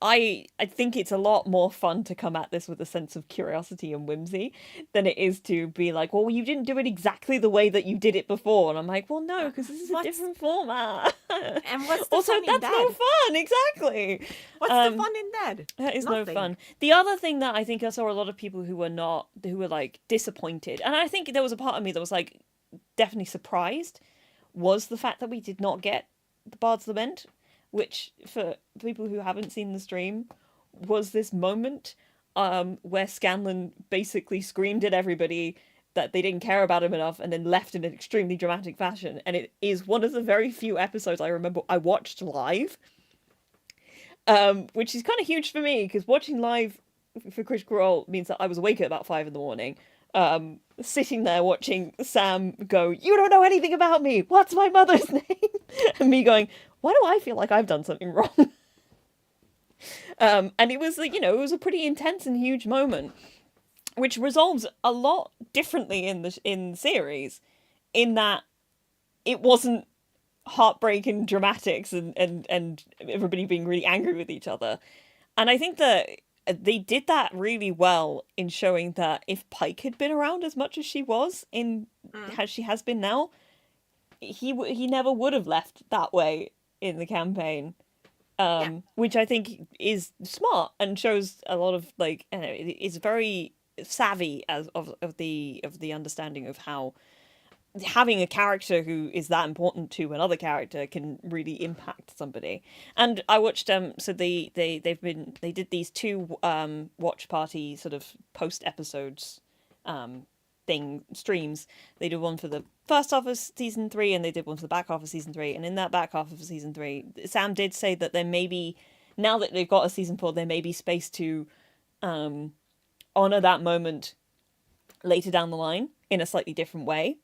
I think it's a lot more fun to come at this with a sense of curiosity and whimsy than it is to be like, well, you didn't do it exactly the way that you did it before. And I'm like, well, no, because this is a What's different format. and what's the Also, fun in that's no that? fun, exactly. What's the fun in that? That is no Nothing. fun. The other thing that I think I saw a lot of people who were like disappointed, and I think there was a part of me that was like definitely surprised, was the fact that we did not get the Bard's Lament, which for people who haven't seen the stream was this moment where Scanlan basically screamed at everybody that they didn't care about him enough and then left in an extremely dramatic fashion. And it is one of the very few episodes I remember I watched live, which is kind of huge for me because watching live for Critical Role means that I was awake at about 5 in the morning, sitting there watching Sam go, "You don't know anything about me. What's my mother's name?" and me going, "Why do I feel like I've done something wrong?" And it was like, it was a pretty intense and huge moment, which resolves a lot differently in the series, in that it wasn't heartbreak and dramatics and everybody being really angry with each other. And I think that they did that really well in showing that if Pike had been around as much as she was as she has been now, he never would have left that way in the campaign. Which I think is smart and shows a lot of like, is very savvy as of the understanding of how having a character who is that important to another character can really impact somebody. And I watched so they did these two watch party sort of post episodes streams. They did one for the first half of season 3 and they did one for the back half of season 3. And in that back half of season 3, Sam did say that there may be, now that they've got a season 4, there may be space to honor that moment later down the line in a slightly different way.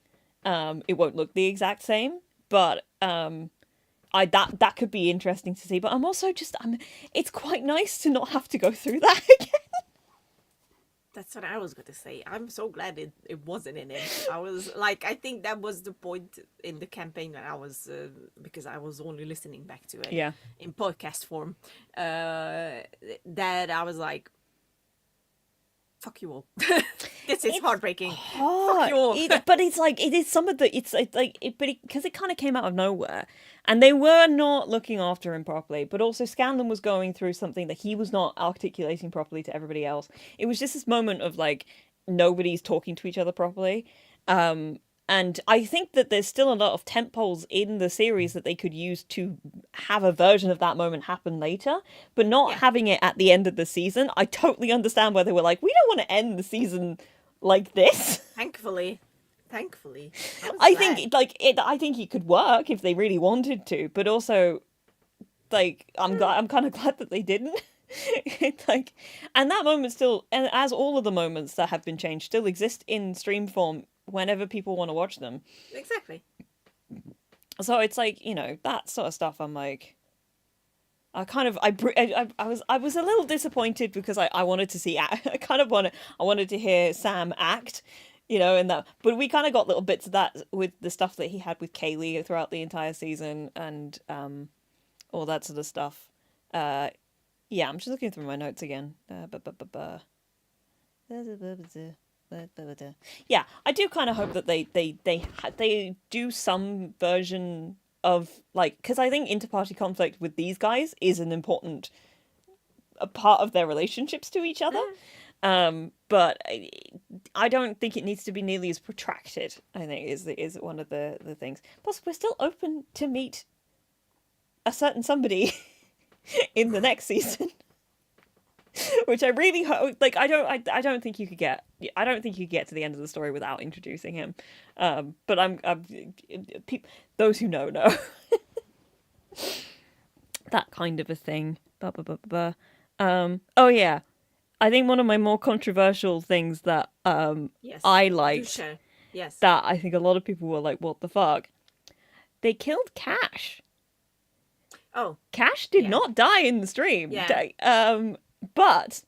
It won't look the exact same, but that could be interesting to see. But I'm also it's quite nice to not have to go through that again. That's what I was going to say. I'm so glad it wasn't in it. I was like, I think that was the point in the campaign that I was, because I was only listening back to it in podcast form, that I was like, fuck you all. This is heartbreaking. Fuck you all. But it's like, it is some of the, because it kind of came out of nowhere. And they were not looking after him properly, but also Scanlan was going through something that he was not articulating properly to everybody else. It was just this moment of like, nobody's talking to each other properly. And I think that there's still a lot of tentpoles in the series that they could use to have a version of that moment happen later, but not having it at the end of the season. I totally understand why they were like, we don't want to end the season like this. Thankfully. I think it could work if they really wanted to, but also, like, I'm kind of glad that they didn't. It's like, and that moment still, and as all of the moments that have been changed, still exist in stream form whenever people want to watch them. Exactly. So it's like, that sort of stuff. I'm like, I was a little disappointed because I wanted to see I wanted to hear Sam act, and that, but we kind of got little bits of that with the stuff that he had with Kaylee throughout the entire season, and all that sort of stuff. Yeah, I'm just looking through my notes again. Yeah, I do kind of hope that they do some version of, like, because I think interparty conflict with these guys is an important a part of their relationships to each other. But I don't think it needs to be nearly as protracted. I think is one of the things. Plus, we're still open to meet a certain somebody in the next season, which I really hope. Like, I don't think you could get. I don't think you could get to the end of the story without introducing him. But those who know. That kind of a thing. Oh yeah, I think one of my more controversial things that Yes. I Do liked, share. Yes. that I think a lot of people were like, "What the fuck?" They killed Cash. Oh, Cash did Yeah. not die in the stream. Yeah. But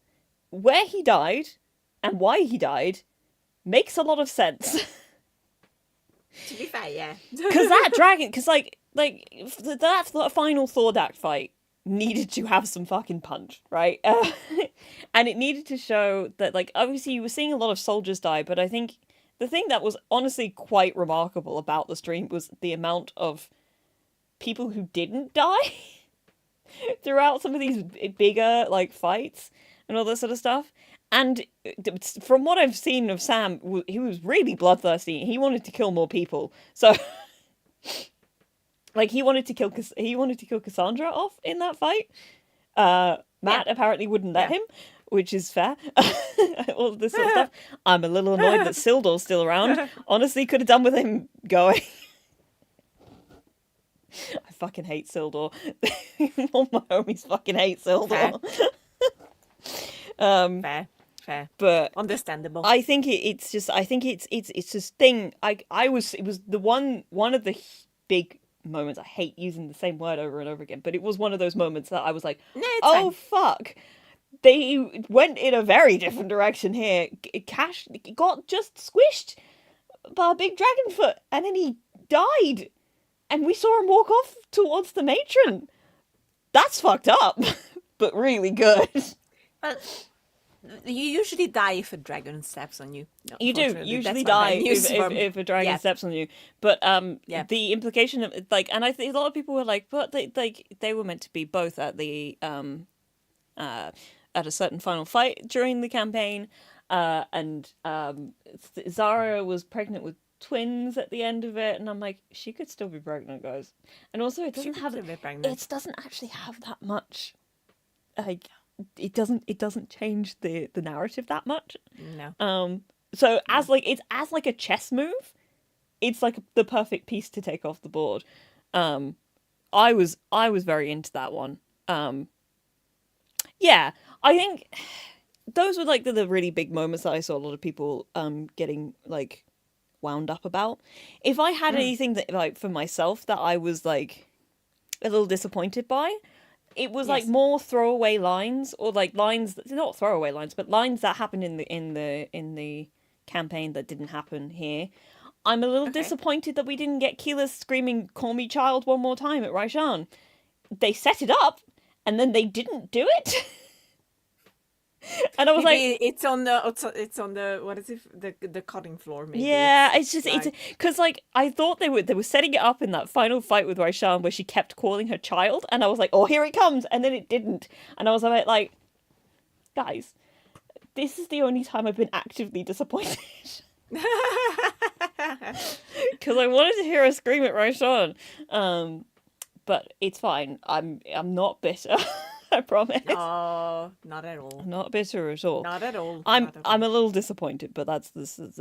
where he died and why he died makes a lot of sense. to be fair, yeah. Because that dragon, because that final Thordak fight needed to have some fucking punch, right? And it needed to show that, like, obviously you were seeing a lot of soldiers die, but I think the thing that was honestly quite remarkable about the stream was the amount of people who didn't die throughout some of these bigger, like, fights and all this sort of stuff. And from what I've seen of Sam, he was really bloodthirsty. He wanted to kill more people. So, like, he wanted to kill Cassandra off in that fight. Matt apparently wouldn't let him, which is fair. All this sort of stuff. I'm a little annoyed that Sildor's still around. Honestly, could have done with him going. I fucking hate Sildor. All my homies fucking hate Sildor. Fair. But Understandable. I think it's just this thing. It was the one of the big moments. I hate using the same word over and over again, but it was one of those moments that I was like, oh fuck, they went in a very different direction here. Cash got just squished by a big dragon foot, and then he died, and we saw him walk off towards the matron. That's fucked up, but really good. Well, you usually die if a dragon steps on you. No, You do usually die if a dragon steps on you. But the implication of, like, and I think a lot of people were like, but they were meant to be both at the at a certain final fight during the campaign, and Zara was pregnant with twins at the end of it, and I'm like, she could still be pregnant, guys. And also, it doesn't actually have that much, like, it doesn't change the narrative that much. No. So as like a chess move, it's like the perfect piece to take off the board. I was very into that one. Yeah, I think those were like the really big moments that I saw a lot of people getting like wound up about. If I had anything that, like, for myself that I was like a little disappointed by, it was like more throwaway lines, or like lines that, not throwaway lines, but lines that happened in the campaign that didn't happen here. I'm a little disappointed that we didn't get Keelah screaming "Call me child" one more time at Raishan. They set it up, and then they didn't do it. And I was maybe like, it's on the what is it, the cutting floor, maybe. Yeah, it's because like I thought they were setting it up in that final fight with Raishan where she kept calling her child, and I was like, oh, here it comes, and then it didn't, and I was like, guys, this is the only time I've been actively disappointed. Because I wanted to hear her scream at Raishan, but it's fine. I'm not bitter. I promise. Oh, not at all. I'm not bitter at all. Not at all. I'm a little disappointed, but that's it's fine.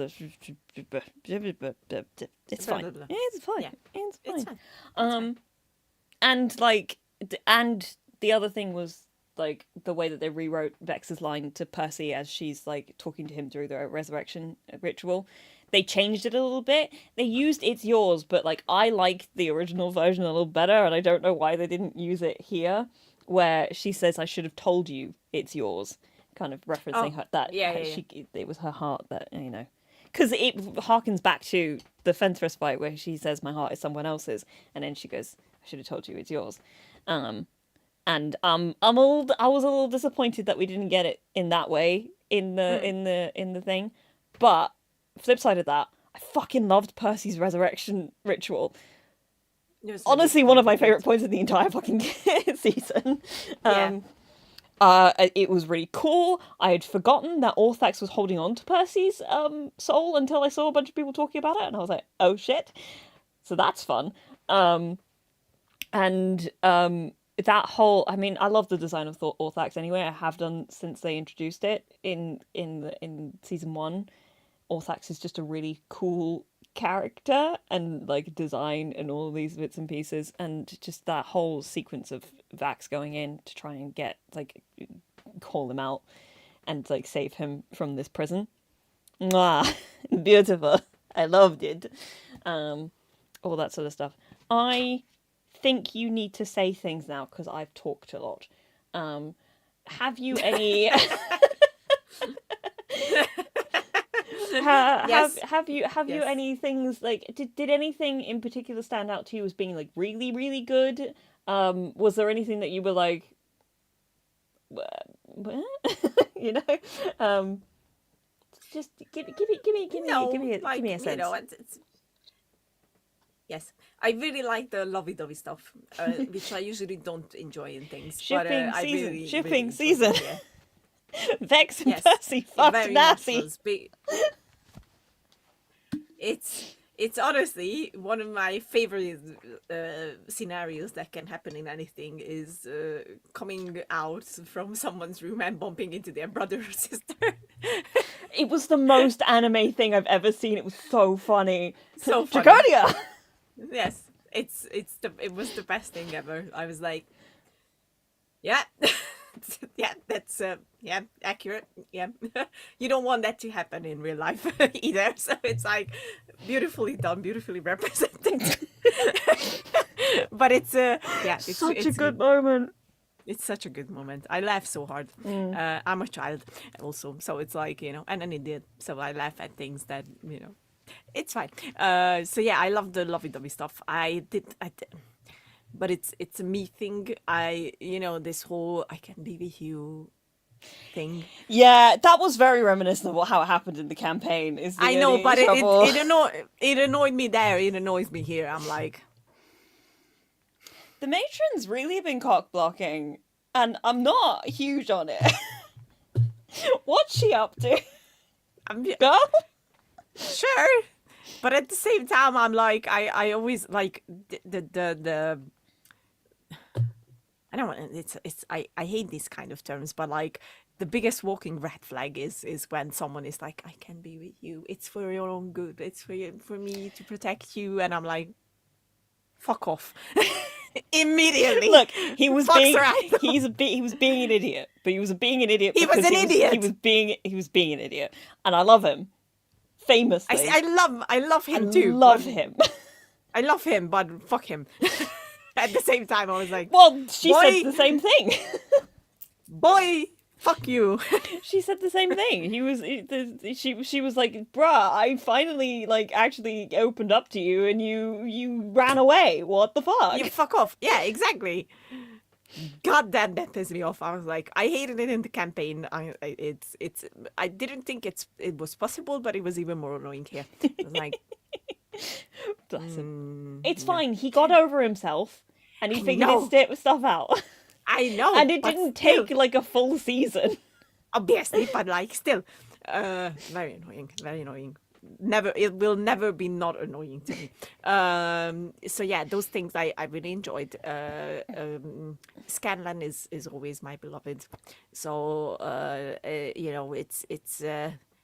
It's fine. Yeah. It's fine. It's fine. And like, and the other thing was like the way that they rewrote Vex's line to Percy as she's like talking to him through the resurrection ritual. They changed it a little bit. They used "It's yours," but like I liked the original version a little better, and I don't know why they didn't use it here. where she says, "I should have told you it's yours," kind of referencing Oh, her that yeah, yeah, yeah. it was her heart that because it harkens back to the fence rest fight where she says, "My heart is someone else's," and then she goes, "I should have told you it's yours." Um, and I was a little disappointed that we didn't get it in that way in the thing, but flip side of that, I fucking loved Percy's resurrection ritual. It was Honestly, one of really my favorite good. points of the entire fucking season. Yeah. It was really cool. I had forgotten that Orthax was holding on to Percy's soul until I saw a bunch of people talking about it, and I was like, "Oh shit!" So that's fun. And that whole, I mean, I love the design of Orthax anyway. I have done since they introduced it in season one. Orthax is just a really cool character and like design and all these bits and pieces, and just that whole sequence of Vax going in to try and get like call him out and like save him from this prison. Mwah! Beautiful. I loved it. All that sort of stuff. I think you need to say things now because I've talked a lot. Have you any? Yes. Have you Yes. any things like did anything in particular stand out to you as being like really really good? Was there anything that you were like, what? you know? Um, just No, give like, me a sense. yes. I really like the lovey-dovey stuff, which I usually don't enjoy in things, but Shipping I season, really, shipping really enjoyed season. it here. Vex and Yes, Percy it fucked very much Nasty. was. It's honestly one of my favorite scenarios that can happen in anything is coming out from someone's room and bumping into their brother or sister. It was the most anime thing I've ever seen. It was so funny. So funny. Draconia! Yes, it was the best thing ever. I was like, yeah, yeah, that's yeah, accurate. Yeah, you don't want that to happen in real life either. So it's like beautifully done, beautifully represented. But it's yeah, Such a good moment. it's such a good moment. I laugh so hard. I'm a child also, so it's like, and an idiot. So I laugh at things that, it's fine. So yeah, I love the lovey-dovey stuff. I did, but it's a me thing. This whole I can be with you thing. Yeah, that was very reminiscent of how it happened in the campaign. Is the I know, only but trouble. it annoyed me there. It annoys me here. I'm like, The matron's really been cock blocking, and I'm not huge on it. What's she up to? I'm Girl? sure, but at the same time, I'm like, I always like the I don't want I hate these kind of terms, but like the biggest walking red flag is when someone is like, I can be with you. It's for your own good. It's for me to protect you, and I'm like, fuck off. Immediately. Look, he was Fuck's being right. he was being an idiot, but he was being an idiot. He was because an idiot. He was being an idiot, and I love him. Famously, I love him I too. love but him. I love him, but fuck him. At the same time, I was like, Well, she Boy. said the same thing. boy, fuck you. She said the same thing. She was like, "Bruh, I finally like actually opened up to you, and you ran away. What the fuck?" You fuck off. Yeah, exactly. God damn, that pissed me off. I was like, I hated it in the campaign. I didn't think it was possible, but it was even more annoying here. I was like, Bless him. It's fine. He got over himself, and he figured his stuff out. I know, And it but didn't still, take like a full season. obviously, but like still, very annoying, very annoying. It will never be not annoying to me. So yeah, those things I really enjoyed. Scanlan is always my beloved. So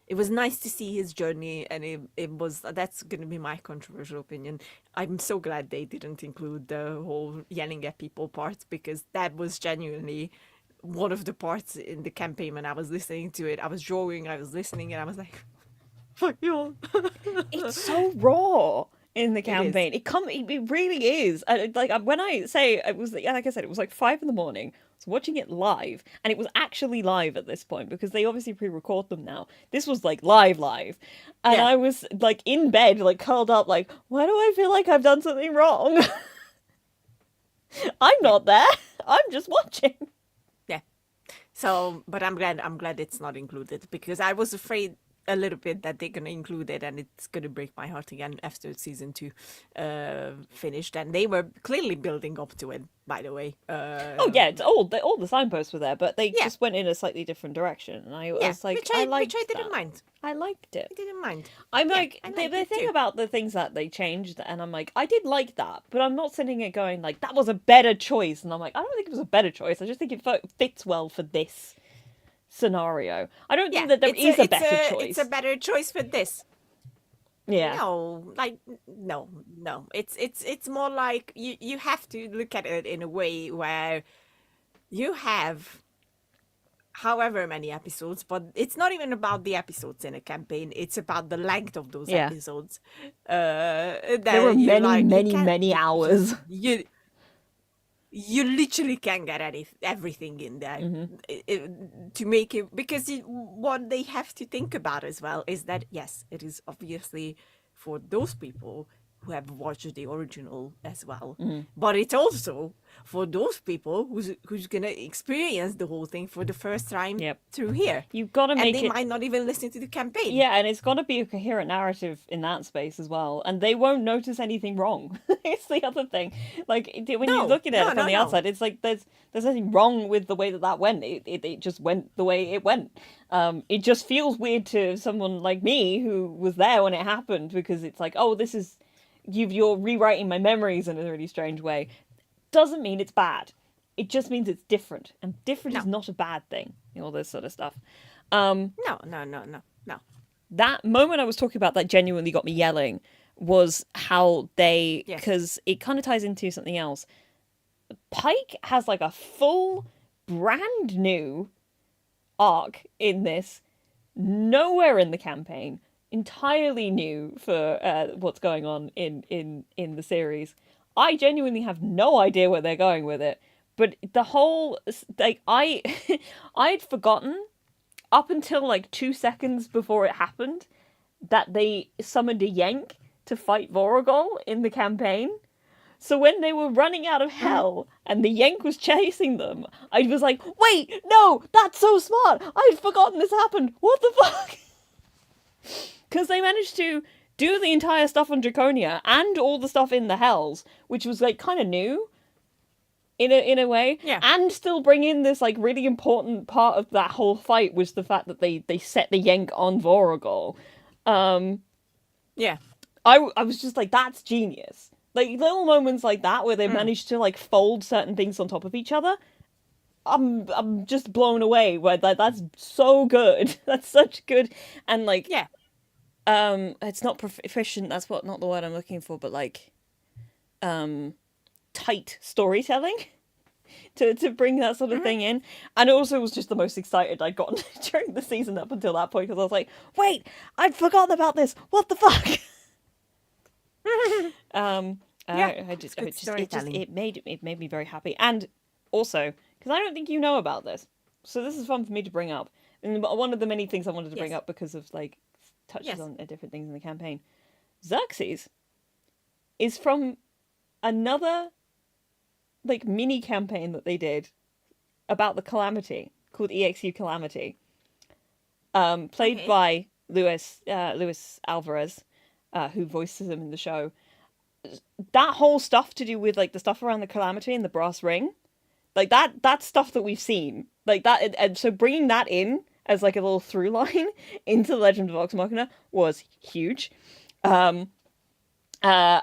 it was nice to see his journey, and that's going to be my controversial opinion. I'm so glad they didn't include the whole yelling at people part, because that was genuinely one of the parts in the campaign when I was listening to it. I was drawing, I was listening, and I was like, fuck you all. It's so raw. in the It is. campaign. It really is. Like when I say it was, like I said, it was like 5 in the morning. I was watching it live, and it was actually live at this point because they obviously pre-record them now. This was like live, and Yeah. I was like in bed, like curled up, like why do I feel like I've done something wrong? I'm Yeah. not there. I'm just watching. Yeah. So, but I'm glad it's not included because I was afraid a little bit that they're gonna include it and it's gonna break my heart again after season 2 finished. And they were clearly building up to it, by the way. Oh yeah, it's all the signposts were there, but they Yeah, just went in a slightly different direction, and I yeah, was like, which I I liked didn't that. mind. I liked it. I didn't mind. I'm Yeah, like I the, liked the it thing too. about the things that they changed, and I'm like, I did like that, but I'm not sitting here going like that was a better choice, and I'm like, I don't think it was a better choice. I just think it fits well for this scenario. I don't think Yeah, that there is a better it's a choice. better choice for this. Yeah, No, like no. It's more like you have to look at it in a way where you have however many episodes, but it's not even about the episodes in a campaign. It's about the length of those yeah. episodes. There were That you many, like, you many, can't, many hours. you literally can get everything in there to make it because what they have to think about as well is that yes, it is obviously for those people who have watched the original as well, but it's also for those people who's gonna experience the whole thing for the first time Yep. through here, You've got to and make they it. might not even listen to the campaign. Yeah, and it's got to be a coherent narrative in that space as well, and they won't notice anything wrong. It's the other thing. Like when you're No, looking at no, it from no, the no. outside, it's like there's nothing wrong with the way that went. It just went the way it went. It just feels weird to someone like me who was there when it happened because it's like, oh, this is you're rewriting my memories in a really strange way. Doesn't mean it's bad. It just means it's different, and different is No, not a bad thing. All this sort of stuff. no. That moment I was talking about that genuinely got me yelling was how they, Yes. because it kind of ties into something else. Pike has like a full brand new arc in this, nowhere in the campaign, entirely new for what's going on in the series. I genuinely have no idea where they're going with it, but the whole like I'd forgotten up until like 2 seconds before it happened that they summoned a Yank to fight Vorogol in the campaign. So when they were running out of hell and the Yank was chasing them, I was like, wait, no, that's so smart. I'd forgotten this happened. What the fuck? Because they managed to do the entire stuff on Draconia and all the stuff in the Hells, which was like kind of new in a way, Yeah. and still bring in this like really important part of that whole fight was the fact that they set the Yank on Vorogol. Yeah. I was just like, that's genius. Like little moments like that where they managed to like fold certain things on top of each other. I'm just blown away. Where that's so good. That's such good, and like Yeah. it's not proficient. That's not the word I'm looking for, but like tight storytelling to bring that sort of thing in. And it also was just the most excited I'd gotten during the season up until that point because I was like, wait, I'd forgotten about this. What the fuck? It made me very happy, and also because I don't think you know about this, so this is fun for me to bring up. And one of the many things I wanted to bring Yes. up because of like touches Yes. on different things in the campaign. Xerxes is from another like mini campaign that they did about the Calamity called EXU Calamity, played Okay. by Luis Alvarez, who voices him in the show. That whole stuff to do with like the stuff around the Calamity and the brass ring, like that's stuff that we've seen, like that, and so bringing that in as like a little through line into the Legend of Vox Machina was huge. And I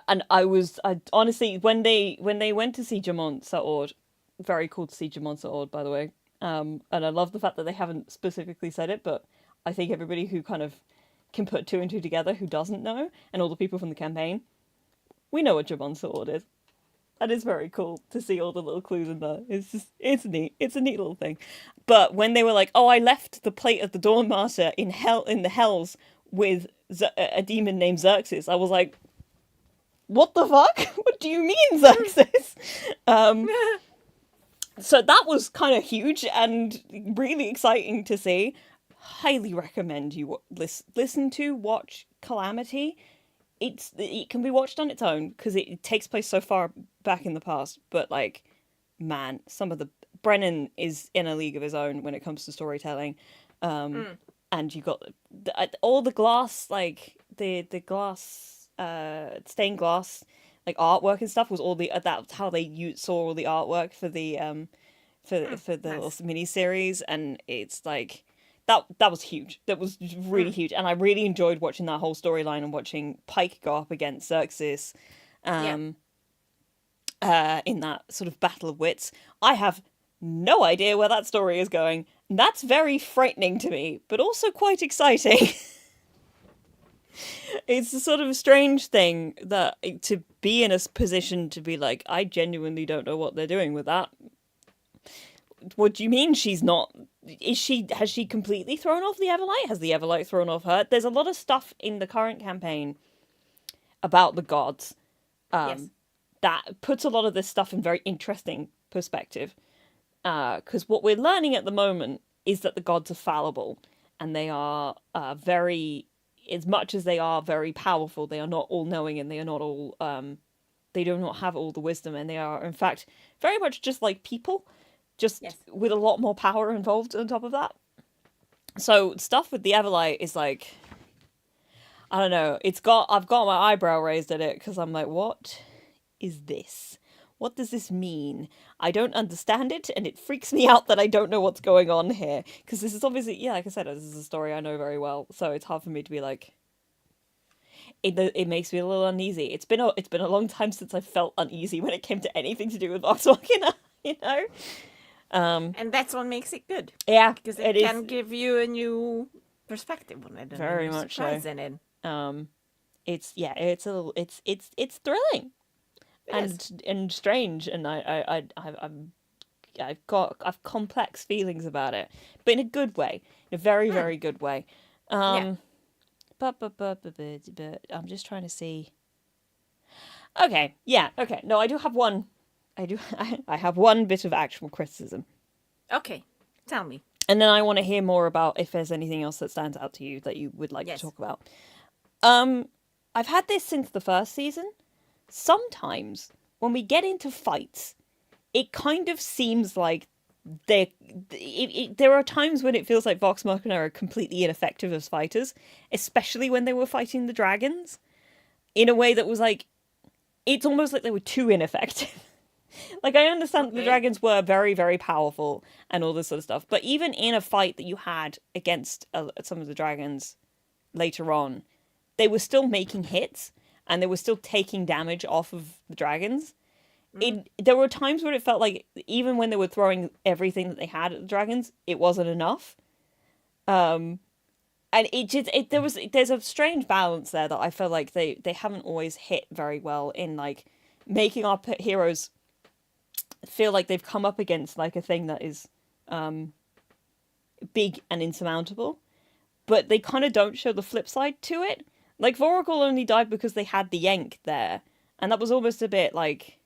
honestly when they went to see Jamont Saord, very cool to see Jamont Saord, by the way. And I love the fact that they haven't specifically said it, but I think everybody who kind of can put two and two together who doesn't know, and all the people from the campaign, we know what Jamont Saord is. And it's very cool to see all the little clues in there. It's neat. It's a neat little thing. But when they were like, "Oh, I left the plate of the Dawnmaster in the Hells with a demon named Xerxes," I was like, what the fuck? What do you mean, Xerxes? So that was kind of huge and really exciting to see. Highly recommend you watch Calamity. It can be watched on its own because it takes place so far back in the past. But like, man, some of the Brennan is in a league of his own when it comes to storytelling. And you got all the glass, like the glass, stained glass, like artwork and stuff was all the that's how they saw all the artwork for the for the Nice. little mini series, and it's like that was huge. That was really huge, and I really enjoyed watching that whole storyline and watching Pike go up against Xerxes, Yeah. in that sort of battle of wits. I have no idea where that story is going. That's very frightening to me, but also quite exciting. It's a sort of a strange thing that to be in a position to be like, I genuinely don't know what they're doing with that. What do you mean she's not? Has she completely thrown off the Everlight? Has the Everlight thrown off her? There's a lot of stuff in the current campaign about the gods, Yes. that puts a lot of this stuff in very interesting perspective. Because what we're learning at the moment is that the gods are fallible, and they are very, as much as they are very powerful, they are not all knowing, and they are not all they do not have all the wisdom, and they are in fact very much just like people, just Yes. with a lot more power involved on top of that. So stuff with the Everlight is like, I don't know. I've got my eyebrow raised at it because I'm like, what is this? What does this mean? I don't understand it, and it freaks me out that I don't know what's going on here. Because this is obviously, yeah, like I said, this is a story I know very well, so it's hard for me to be like. It makes me a little uneasy. It's been a long time since I felt uneasy when it came to anything to do with Vox Machina, you know. And that's what makes it good. Yeah, Because it it is can give you a new perspective on it and a very new much so. surprise in it. It's a little, it's thrilling It is. and strange, and I've complex feelings about it, but in a good way, in a very very good way. Yeah. But I'm just trying to see. Okay, yeah, okay. No, I do have one. I do. I have one bit of actual criticism, Okay. Tell me. and then I want to hear more about if there's anything else that stands out to you that you would like to Yes. talk about. I've had this since the first season. Sometimes when we get into fights, it kind of seems like there are times when it feels like Vox Machina are completely ineffective as fighters, especially when they were fighting the dragons, in a way that was like, it's almost like they were too ineffective. Like, I understand the Okay. dragons were very, very powerful and all this sort of stuff, but even in a fight that you had against some of the dragons later on, they were still making hits and they were still taking damage off of the dragons. There were times where it felt like even when they were throwing everything that they had at the dragons, it wasn't enough. And there's a strange balance there that I feel like they haven't always hit very well in like making our heroes feel like they've come up against like a thing that is big and insurmountable, but they kind of don't show the flip side to it. Like Voracle only died because they had the Yank there, and that was almost a bit like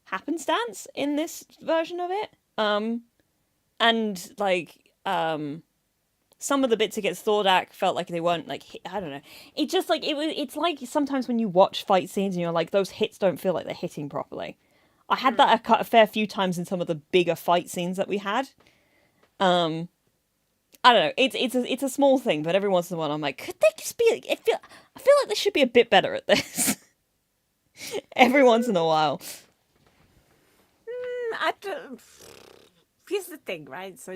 happenstance in this version of it. And like some of the bits against Thordak felt like they weren't like I don't know. It just like it's like sometimes when you watch fight scenes and you're like those hits don't feel like they're hitting properly. I had that a fair few times in some of the bigger fight scenes that we had. I don't know. It's a small thing, but every once in a while I'm like, could they just be? I feel like they should be a bit better at this. Every once in a while. Here's the thing, right? So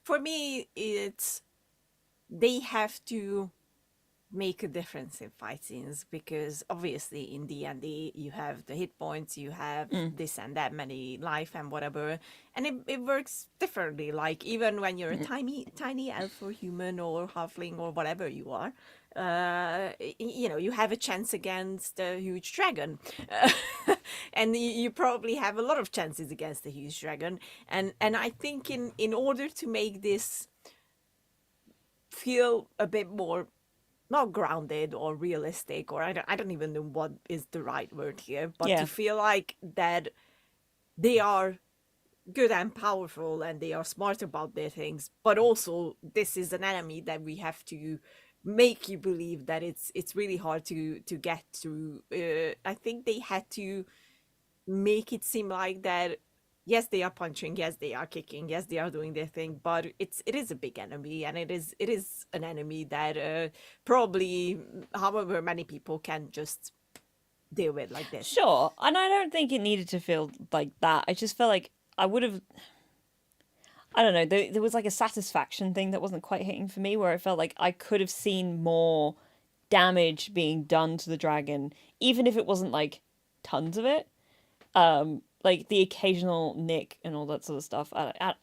for me, it's they have to make a difference in fight scenes because obviously in D&D you have the hit points, you have this and that many life and whatever, and it works differently. Like even when you're a tiny elf or human or halfling or whatever you are, you have a chance against a huge dragon, and you probably have a lot of chances against a huge dragon, and I think in order to make this feel a bit more not grounded or realistic, or I don't even know what is the right word here, but to Yeah. feel like that they are good and powerful and they are smart about their things, but also this is an enemy that we have to make you believe that it's really hard to get to. I think they had to make it seem like that. Yes, they are punching, yes they are kicking, yes they are doing their thing, but it is a big enemy, and it is an enemy that probably however many people can just deal with like this. Sure. And I don't think it needed to feel like that. I just felt like I would have. I don't know. There was like a satisfaction thing that wasn't quite hitting for me, where I felt like I could have seen more damage being done to the dragon, even if it wasn't like tons of it. Like the occasional nick and all that sort of stuff. I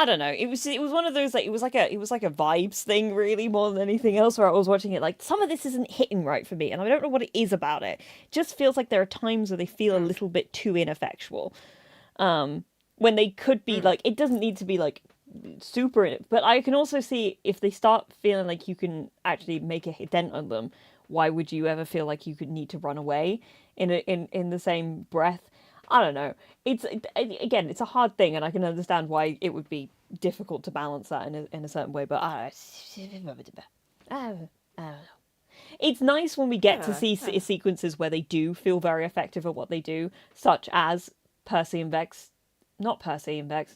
don't know. It was one of those like it was like a vibes thing really more than anything else, where I was watching it like some of this isn't hitting right for me, and I don't know what it is about it. It just feels like there are times where they feel a Mm, little bit too ineffectual. When they could be mm, like, it doesn't need to be like super in it, but I can also see if they start feeling like you can actually make a dent on them, why would you ever feel like you could need to run away in the same breath? I don't know. Again, it's a hard thing, and I can understand why it would be difficult to balance that in a certain way. But I don't know. It's nice when we get to yeah, see yeah. sequences where they do feel very effective at what they do, such as Percy and Vex, not Percy and Vex,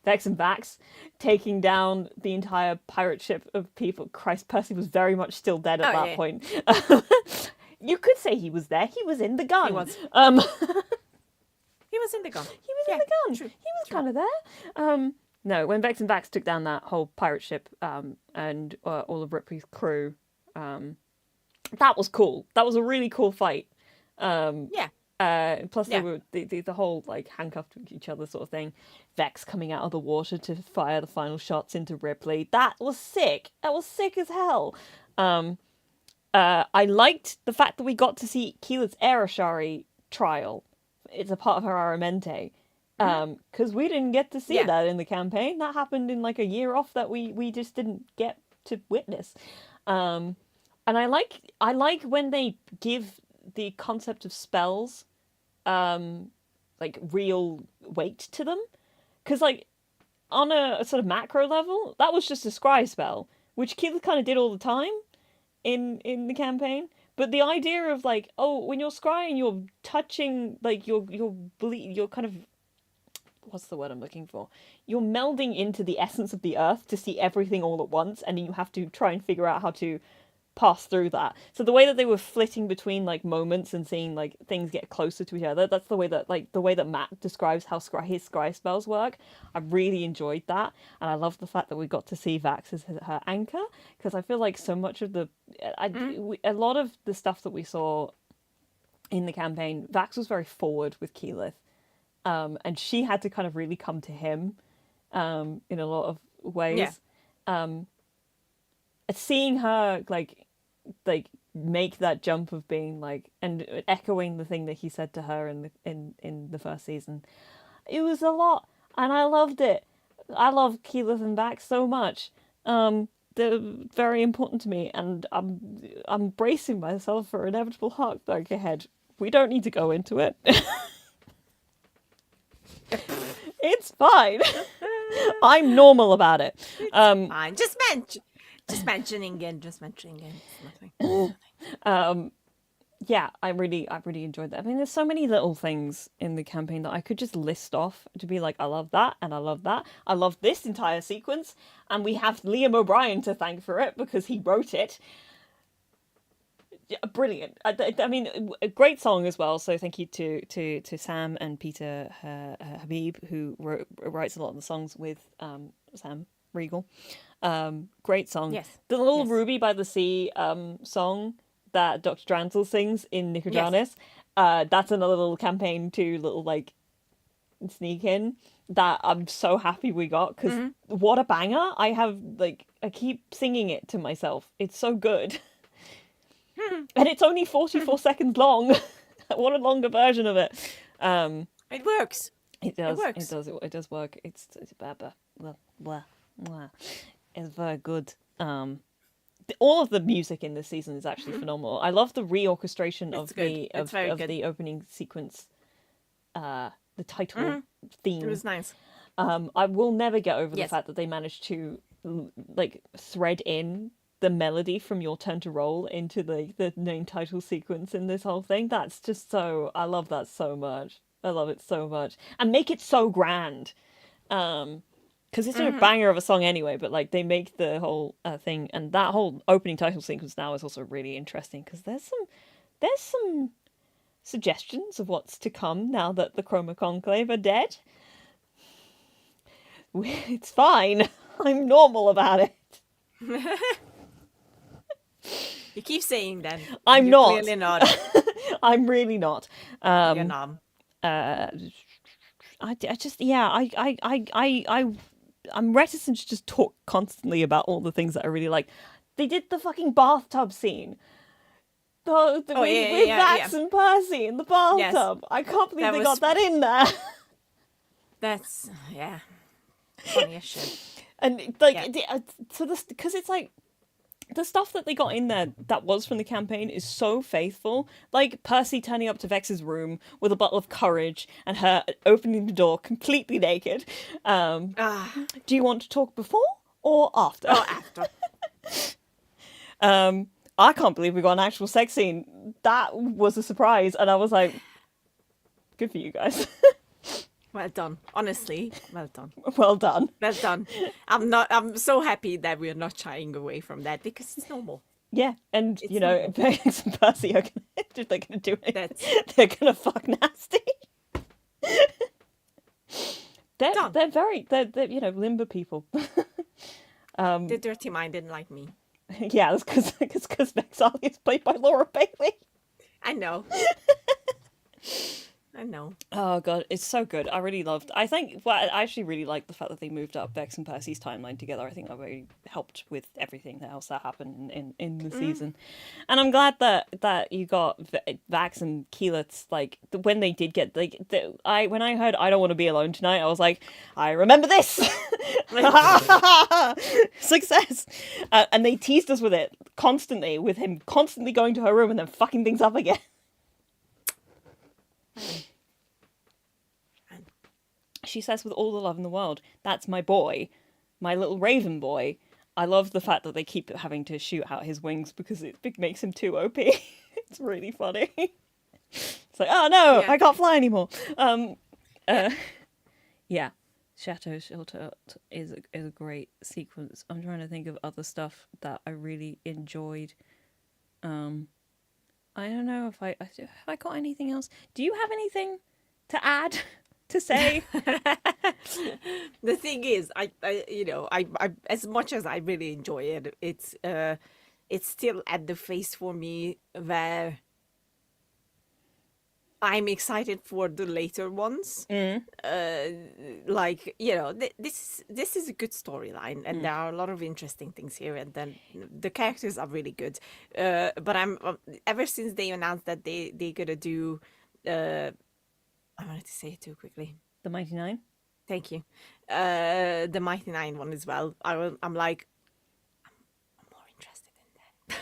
Vex and Vax taking down the entire pirate ship of people. Christ, Percy was very much still dead at Oh that yeah, point. You could say he was there. He was in the he gun. was Um, he was in the gun. he was in Yeah, the gun. true, He was true. kind of there. No, when Vex and Vax took down that whole pirate ship, and all of Ripley's crew, that was cool. That was a really cool fight. Um, Yeah, Plus, they yeah. were the whole like handcuffed to each other sort of thing. Vex coming out of the water to fire the final shots into Ripley. That was sick. That was sick as hell. I liked the fact that we got to see Keela's Aeroshari trial. It's a part of her Aramente. Mhm. Because we didn't get to see Yeah. that in the campaign. That happened in like a year off that we just didn't get to witness. Um, and I like when they give the concept of spells like real weight to them, because like on a sort of macro level that was just a scry spell, which Keela kind of did all the time in the campaign. But the idea of like, oh, when you're scrying, you're touching like you're kind of, what's the word I'm looking for? You're melding into the essence of the earth to see everything all at once, and you have to try and figure out how to pass through that. So the way that they were flitting between like moments and seeing like things get closer to each other, that's the way that Matt describes how his scry spells work. I really enjoyed that, and I love the fact that we got to see Vax as her anchor, because I feel like so much of Mm, a lot of the stuff that we saw in the campaign, Vax was very forward with Keyleth, and she had to kind of really come to him in a lot of yeah. ways. Seeing her like make that jump of being like, and echoing the thing that he said to her in the first season, it was a lot, and I loved it. I love Keyleth and Bax so much. They're very important to me, and I'm bracing myself for inevitable heartbreak ahead. We don't need to go into it. It's fine. I'm normal about it. It's fine. Just mentioning it. It's nothing. It's Um, yeah, I really enjoyed that. I mean, there's so many little things in the campaign that I could just list off to be like, I love that, and I love that. I love this entire sequence, and we have Liam O'Brien to thank for it because he wrote it. Yeah, brilliant. I mean, a great song as well. So thank you to Sam and Peter Habib, who writes a lot of the songs with Sam Regal. Great song. Yes. The little Yes. Ruby by the Sea song that Dr. Dranzel sings in Yes. Nicodranas. That's another little campaign to little like sneak in that I'm so happy we got, because Hmm. what a banger. I keep singing it to myself. It's so good. And it's only 44 seconds long. What a longer version of it. Um, It works. it It does. It works. does. It does work. It's blah, blah, blah, blah, blah. It's very good. all of the music in this season is actually phenomenal. I love the reorchestration It's of good. the It's very good. the opening sequence, the title It theme. was nice. I will never get over the Yes. fact that they managed to like thread in the melody from Your Turn to Roll into the main title sequence in this whole thing. That's just so, I love that so much. I love it so much. And make it so grand. Because it's a banger of a song anyway, but like they make the whole thing, and that whole opening title sequence now is also really interesting because there's some suggestions of what's to come now that the Chroma Conclave are dead. It's fine. I'm normal about it. You keep saying that. I'm You're not. clearly not. I'm really not. You're not. I just, yeah, I'm reticent to just talk constantly about all the things that I really like. They did the fucking bathtub scene. With Vax and Percy in the bathtub. I can't believe they got that in there. That's, funny as shit. And like, because it's like, the stuff that they got in there that was from the campaign is so faithful. Like Percy turning up to Vex's room with a bottle of courage and her opening the door completely naked. Do you want to talk before or after? Oh, after. I can't believe we got an actual sex scene. That was a surprise, and I was like, good for you guys. Well done. Honestly, well done. Well done. Well done. I'm so happy that we're not shying away from that because it's normal. Yeah, and you know, Vex and Percy are they're gonna do it. They're gonna fuck nasty. They're you know, limber people. The dirty mind didn't like me. Yeah, that's because Vexali is played by Laura Bailey. I know. I know. Oh god, it's so good. I really loved. I think. Well, I actually really liked the fact that they moved up Vex and Percy's timeline together. I think that really helped with everything else that happened in the season. And I'm glad that you got Vax and Keyleth's, like when they did get like when I heard I Don't Want to Be Alone Tonight, I was like, I remember this. Success. And they teased us with it constantly, with him constantly going to her room and then fucking things up again. She says with all the love in the world, that's my boy, my little raven boy. I love the fact that they keep having to shoot out his wings because it makes him too OP. It's really funny. It's like, oh no, I can't fly anymore. Yeah. Chateau Shelter is a great sequence. I'm trying to think of other stuff that I really enjoyed. I don't know if have I got anything else. Do you have anything to add, to say? The thing is, I as much as I really enjoy it, it's still at the phase for me where I'm excited for the later ones. Like, you know, this is a good storyline, and there are a lot of interesting things here, and then the characters are really good. But I'm ever since they announced that they're gonna do, I wanted to say it too quickly. The Mighty Nine. Thank you. The Mighty Nine one as well. I'm like, I'm more interested in that.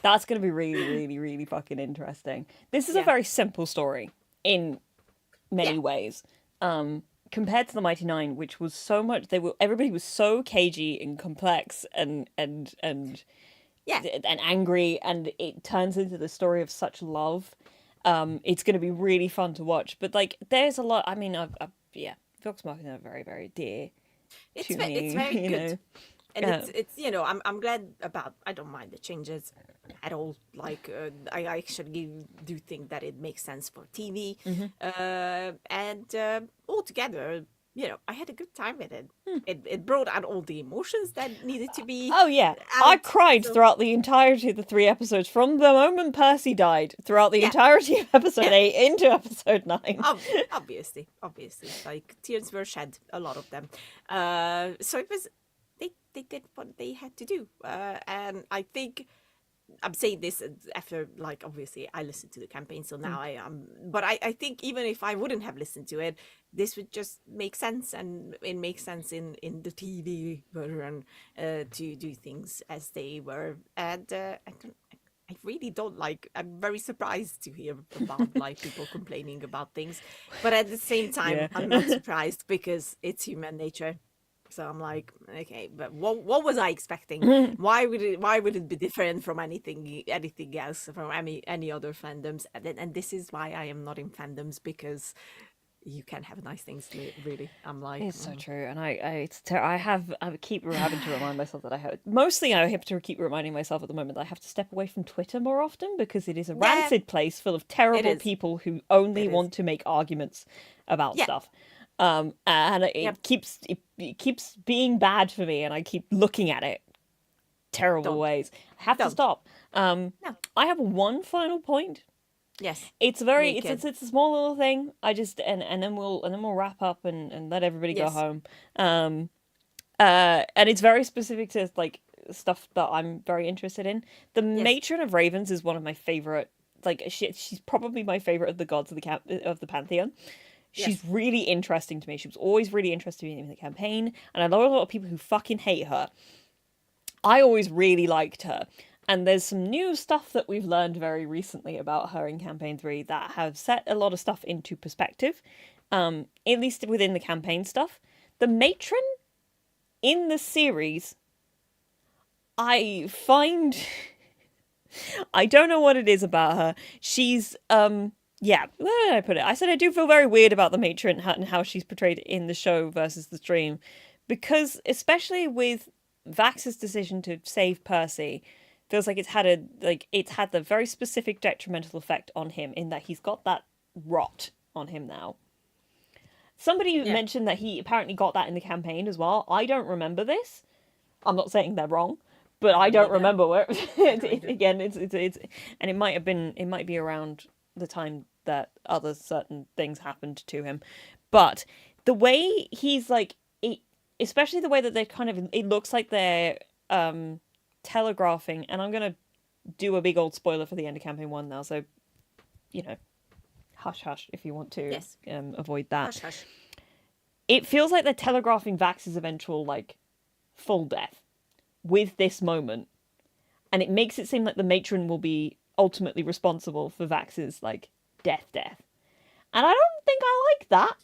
That's going to be really, really, really fucking interesting. This is a very simple story in many ways. Compared to the Mighty Nine, which was so much, everybody was so cagey and complex and angry, and it turns into the story of such love. It's going to be really fun to watch. But like, there's a lot. I mean, Vox Machina are very, very dear to me. It's very good. Know? And it's you know, I'm glad about. I don't mind the changes at all. Like I actually do think that it makes sense for TV. And altogether, you know, I had a good time with it. It brought out all the emotions that needed to be. Oh yeah, I cried throughout the entirety of the 3 episodes, from the moment Percy died throughout the entirety of episode 8 into episode 9. Obviously, like tears were shed, a lot of them. So it was. They did what they had to do, and I think I'm saying this after, like, obviously I listened to the campaign, so now I am. But I think even if I wouldn't have listened to it, this would just make sense, and it makes sense in the TV version to do things as they were. And I really don't like. I'm very surprised to hear about like people complaining about things, but at the same time, Yeah. I'm not surprised because it's human nature. So I'm like, okay, but what was I expecting? Why would it be different from anything else from any other fandoms? And this is why I am not in fandoms, because you can have nice things. Really, I'm like, It's so true, and I keep having to remind myself that mostly I have to keep reminding myself at the moment that I have to step away from Twitter more often because it is a yeah, rancid place full of it terrible is, people who only it is, want to make arguments about yeah, stuff. And yep. it keeps being bad for me, and I keep looking at it terrible Don't, ways. I have to don't, stop. no, I have one final point. yes, It's very make it, it's a small little thing. I just and then we'll wrap up and let everybody go yes, home. Um and it's very specific to like stuff that I'm very interested in. The yes, matron of ravens is one of my favorite. Like she's probably my favorite of the gods of the pantheon. She's yes, really interesting to me. She was always really interesting in the campaign, and I know a lot of people who fucking hate her. I always really liked her. And there's some new stuff that we've learned very recently about her in campaign 3 that have set a lot of stuff into perspective. At least within the campaign stuff. The matron in the series, I find I don't know what it is about her. She's yeah, where did I put it? I said I do feel very weird about the matron and how she's portrayed in the show versus the stream, because especially with Vax's decision to save Percy, feels like it's had the very specific detrimental effect on him in that he's got that rot on him now. Somebody yeah, mentioned that he apparently got that in the campaign as well. I don't remember this. I'm not saying they're wrong, but I I don't don't either. remember where. I don't either. Again, it's and it might be around the time that other certain things happened to him, but the way he's like, it, especially the way that they're kind of, it looks like they're telegraphing, and I'm gonna do a big old spoiler for the end of campaign 1 now, so you know, hush hush if you want to Yes, avoid that. hush, hush. It feels like they're telegraphing Vax's eventual like full death with this moment, and it makes it seem like the matron will be ultimately responsible for Vax's like death. And I don't think I like that.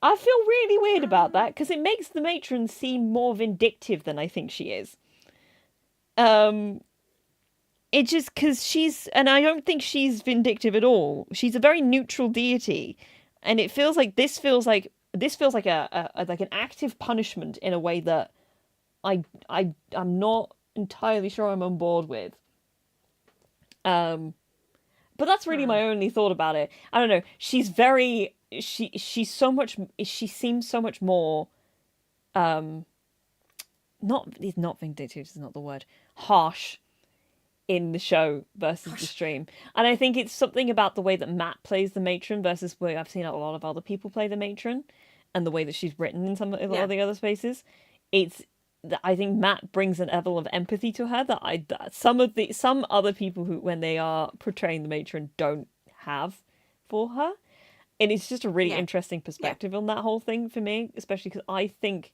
I feel really weird about that because it makes the matron seem more vindictive than I think she is. Um, it just because and I don't think she's vindictive at all. She's a very neutral deity, and it feels like this feels like a like an active punishment in a way that I'm not entirely sure I'm on board with. Um, but that's really Hmm. my only thought about it. I don't know. She's very she's so much she seems so much more not vindictive is not the word, harsh in the show versus the Hush. stream. And I think it's something about the way that Matt plays the matron versus where I've seen a lot of other people play the matron, and the way that she's written in some of a lot Yeah, of the other spaces. It's I think Matt brings a level of empathy to her that some other people who when they are portraying the matron don't have for her. And it's just a really yeah, interesting yeah, perspective on that whole thing for me, especially because I think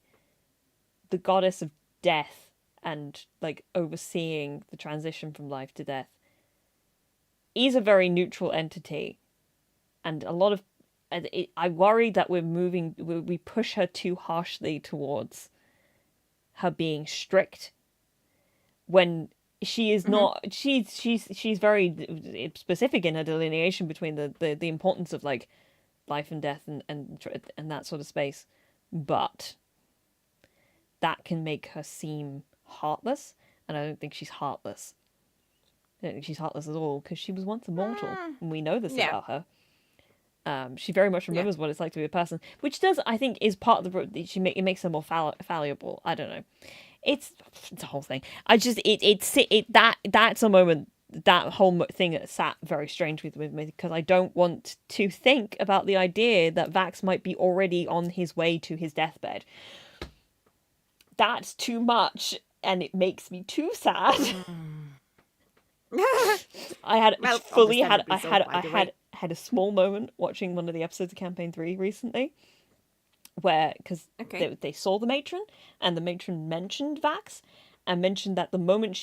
the goddess of death and like overseeing the transition from life to death is a very neutral entity, and a lot of I worry that we push her too harshly towards her being strict when she is hmm, not. She's very specific in her delineation between the importance of like life and death and that sort of space, but that can make her seem heartless, and I don't think she's heartless. I don't think she's heartless at all because she was once immortal, and we know this yeah, about her. She very much yeah, remembers what it's like to be a person, which does, I think, is part of it makes her more fallible. I don't know. It's a whole thing. I just that's a moment that whole thing that sat very strange with me because I don't want to think about the idea that Vax might be already on his way to his deathbed. That's too much, and it makes me too sad. mm, I had Well, fully had understandably so, by the way. had a small moment watching one of the episodes of Campaign 3 recently where because Okay. they saw the matron and the matron mentioned Vax and mentioned that the moment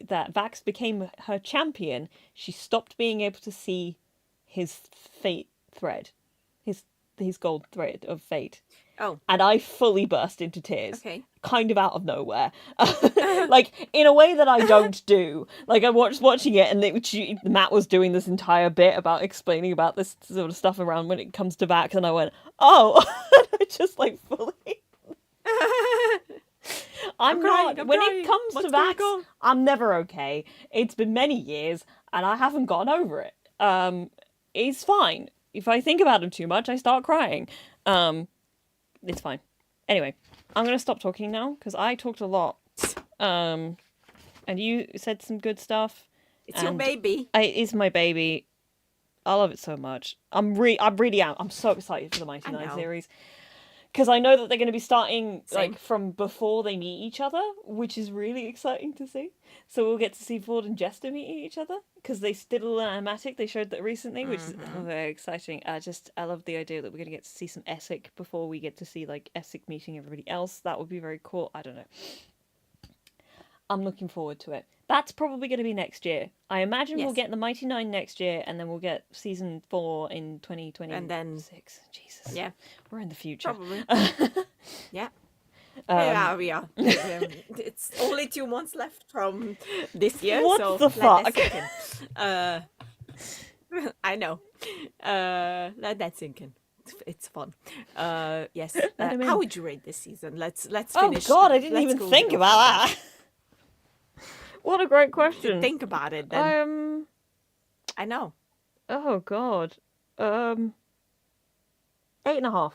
that Vax became her champion, she stopped being able to see his fate thread, his gold thread of fate, Oh, and I fully burst into tears, okay. kind of out of nowhere, like in a way that I don't do. Like I was watching it, and Matt was doing this entire bit about explaining about this sort of stuff around when it comes to Vax, and I went, "Oh," I just like fully. I'm crying. not. I'm When it crying. comes to What's going Vax, on? I'm never okay. It's been many years, and I haven't gotten over it. It's fine. If I think about him too much, I start crying. It's fine. Anyway, I'm gonna stop talking now because I talked a lot. And you said some good stuff. It's your baby. It is my baby. I love it so much. I'm really am. I'm so excited for the Mighty I Nine know. series because I know that they're going to be starting Same. like from before they meet each other, which is really exciting to see. So we'll get to see Ford and Jester meeting each other because they still animatic. They showed that recently, which is very exciting. I love the idea that we're going to get to see some Essek before we get to see like Essek meeting everybody else. That would be very cool. I don't know. I'm looking forward to it. That's probably going to be next year. I imagine we'll Yes. get the Mighty Nine next year, and then we'll get season 4 in 2026. And then, Jesus. yeah, We're in the future. probably. Yeah. Yeah, we are. It's only 2 months left from this year, What so the let that fuck? sink in. I know. Let that sink in. It's fun. Yes. Let him in. How would you rate this season? Let's Oh finish. god, I didn't Let's even go think go about from that. What a great question. Think about it then. I know. Oh god. 8.5.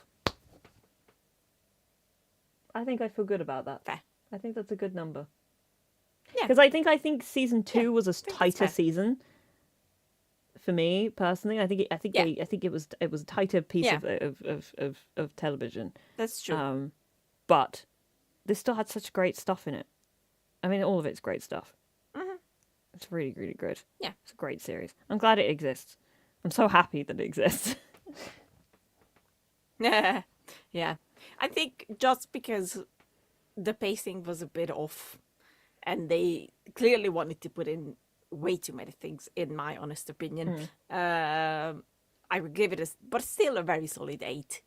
I think I feel good about that. Fair. I think that's a good number. Yeah. Because I think season 2 was a think that's tighter fair. season. For me personally, I think it was a tighter piece Yeah. of television. That's true. But this still had such great stuff in it. I mean, all of it's great stuff. It's really, really good. Yeah. It's a great series. I'm glad it exists. I'm so happy that it exists. Yeah. I think just because the pacing was a bit off and they clearly wanted to put in way too many things, in my honest opinion, I would give it but still a very solid 8.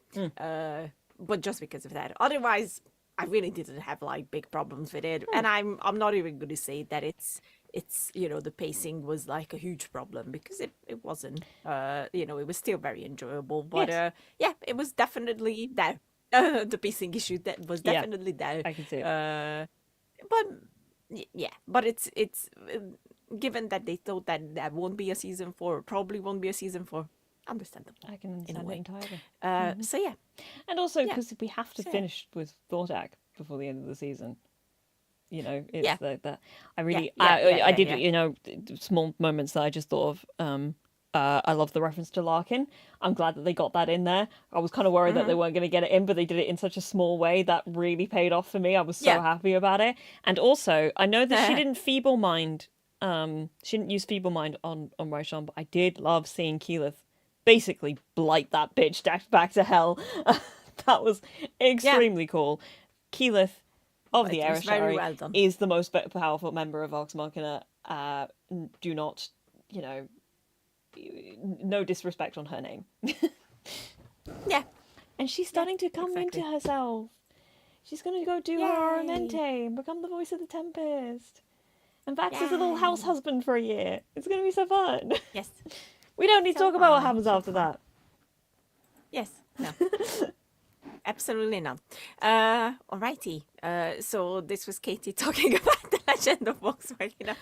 But just because of that. Otherwise, I really didn't have like big problems with it. And I'm not even going to say that it's the pacing was like a huge problem, because it wasn't. It was still very enjoyable. But Yes. yeah, it was definitely there. The pacing issue that was Yeah, definitely there. I can see it. But yeah, but it's given that they thought that there won't be a season 4, probably won't be a season 4. Understandable. I can in a understand it way. entirely. So yeah, And also Yeah. because we have to So, yeah. finish with Thordak before the end of the season. It's Yeah. that I really Yeah, I did yeah. Small moments that I just thought of. I love the reference to Larkin. I'm glad that they got that in there. I was kind of worried that they weren't going to get it in, but they did it in such a small way that really paid off for me. I was so Yeah. happy about it. And also, I know that she didn't feeble mind. She didn't use feeble mind on Roshan, but I did love seeing Keyleth basically blight that bitch back to hell. That was extremely cool. Keyleth of the It was very Ereshkigal well done. is the most powerful member of Vox Machina. Do not, no disrespect on her name. Yeah. And she's starting to come exactly. into herself. She's going to go do her Yay. Aramente and become the voice of the Tempest. And Vax is a little Yay. house husband for a year. It's going to be so fun. Yes. We don't need to So talk about what fun, happens so after that. Yes. No. Absolutely not. Alrighty. So this was Katie talking about the Legend of Vox Machina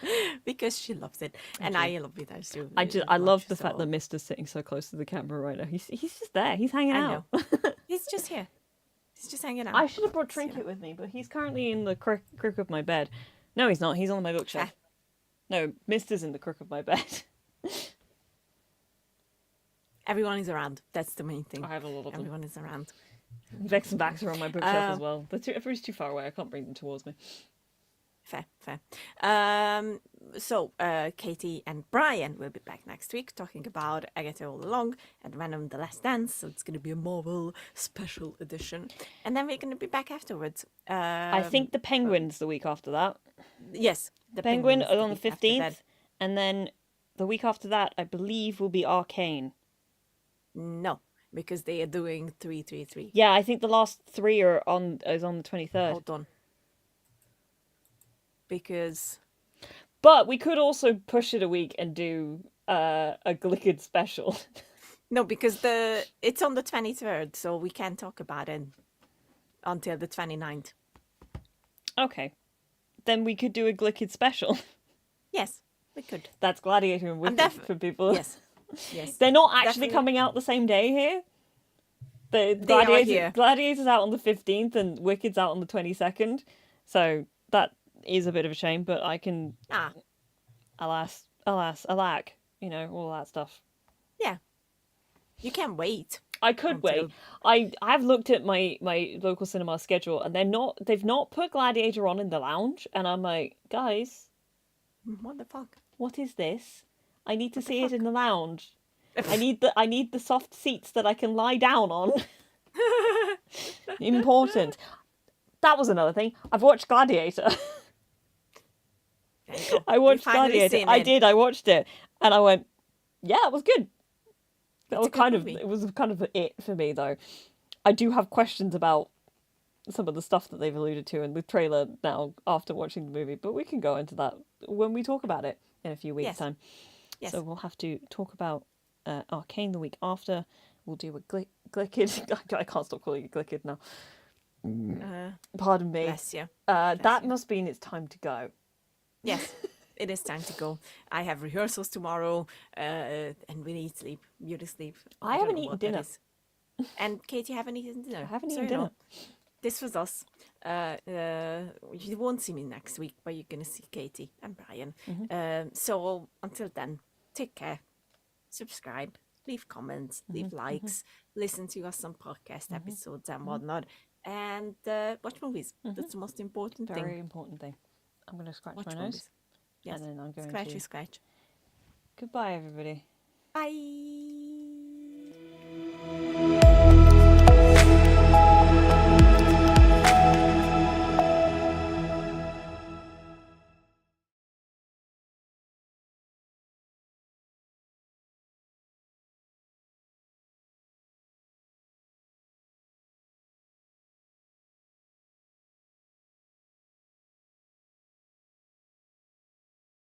because she loves it, and I love it too. I love the fact that Mister's sitting so close to the camera right now. He's just there. He's hanging I out. know. He's just here. He's just hanging out. I should have brought Trinket with me, but he's currently in the crook of my bed. No, he's not. He's on my bookshelf. No, Mister's in the crook of my bed. Everyone is around. That's the main thing. I have a lot of them. Everyone is around. Vex and Vax are on my bookshelf as well. Everybody's too far away. I can't bring them towards me. Fair, fair. So Katie and Brian will be back next week talking about Agatha All Along and Venom: The Last Dance. So it's going to be a Marvel special edition, and then we're going to be back afterwards. I think the Penguin's the week after that. Yes, the Penguin Penguins is on the week after that. 15th, and then the week after that, I believe, will be Arcane. No, because they are doing 333. Yeah, I think the last three is on the 23rd. Hold on. Because But we could also push it a week and do a Glicked special. no, because it's on the 23rd, so we can't talk about it until the 29th. Okay. Then we could do a Glicked special. Yes, we could. That's Gladiator and Wicked for people. Yes. Yes. They're not actually definitely. coming out the same day here. They are here. Gladiator's out on the 15th and Wicked's out on the 22nd. So that is a bit of a shame, but I can... Alas, alack, all that stuff. Yeah. You can't wait. I could wait. I've looked at my local cinema schedule and they've not put Gladiator on in the lounge, and I'm like, guys, What the fuck? what is this? I need to see it in the lounge. I need the soft seats that I can lie down on. Important. That was another thing. I've watched Gladiator. I watched Gladiator. I did. I watched it, and I went, "Yeah, it was good." That was kind of it for me, though. I do have questions about some of the stuff that they've alluded to in the trailer now after watching the movie, but we can go into that when we talk about it in a few weeks' time. Yes. So we'll have to talk about Arcane the week after. We'll do a Glicked. I can't stop calling it Glicked now. Pardon me. Bless you. That must mean it's time to go. Yes, it is time to go. I have rehearsals tomorrow, and we need sleep. You need sleep. I haven't eaten dinner. And Katie, haven't eaten dinner. I haven't eaten dinner. This was us. You won't see me next week, but you're going to see Katie and Brian. So until then, take care. Subscribe. Leave comments. Leave likes. Listen to us on podcast episodes and whatnot. And watch movies. That's the most important thing. Very important thing. I'm going to scratch my nose. Movies. Yes. And then I'm going Scratchy, to... scratch. Goodbye, everybody. Bye.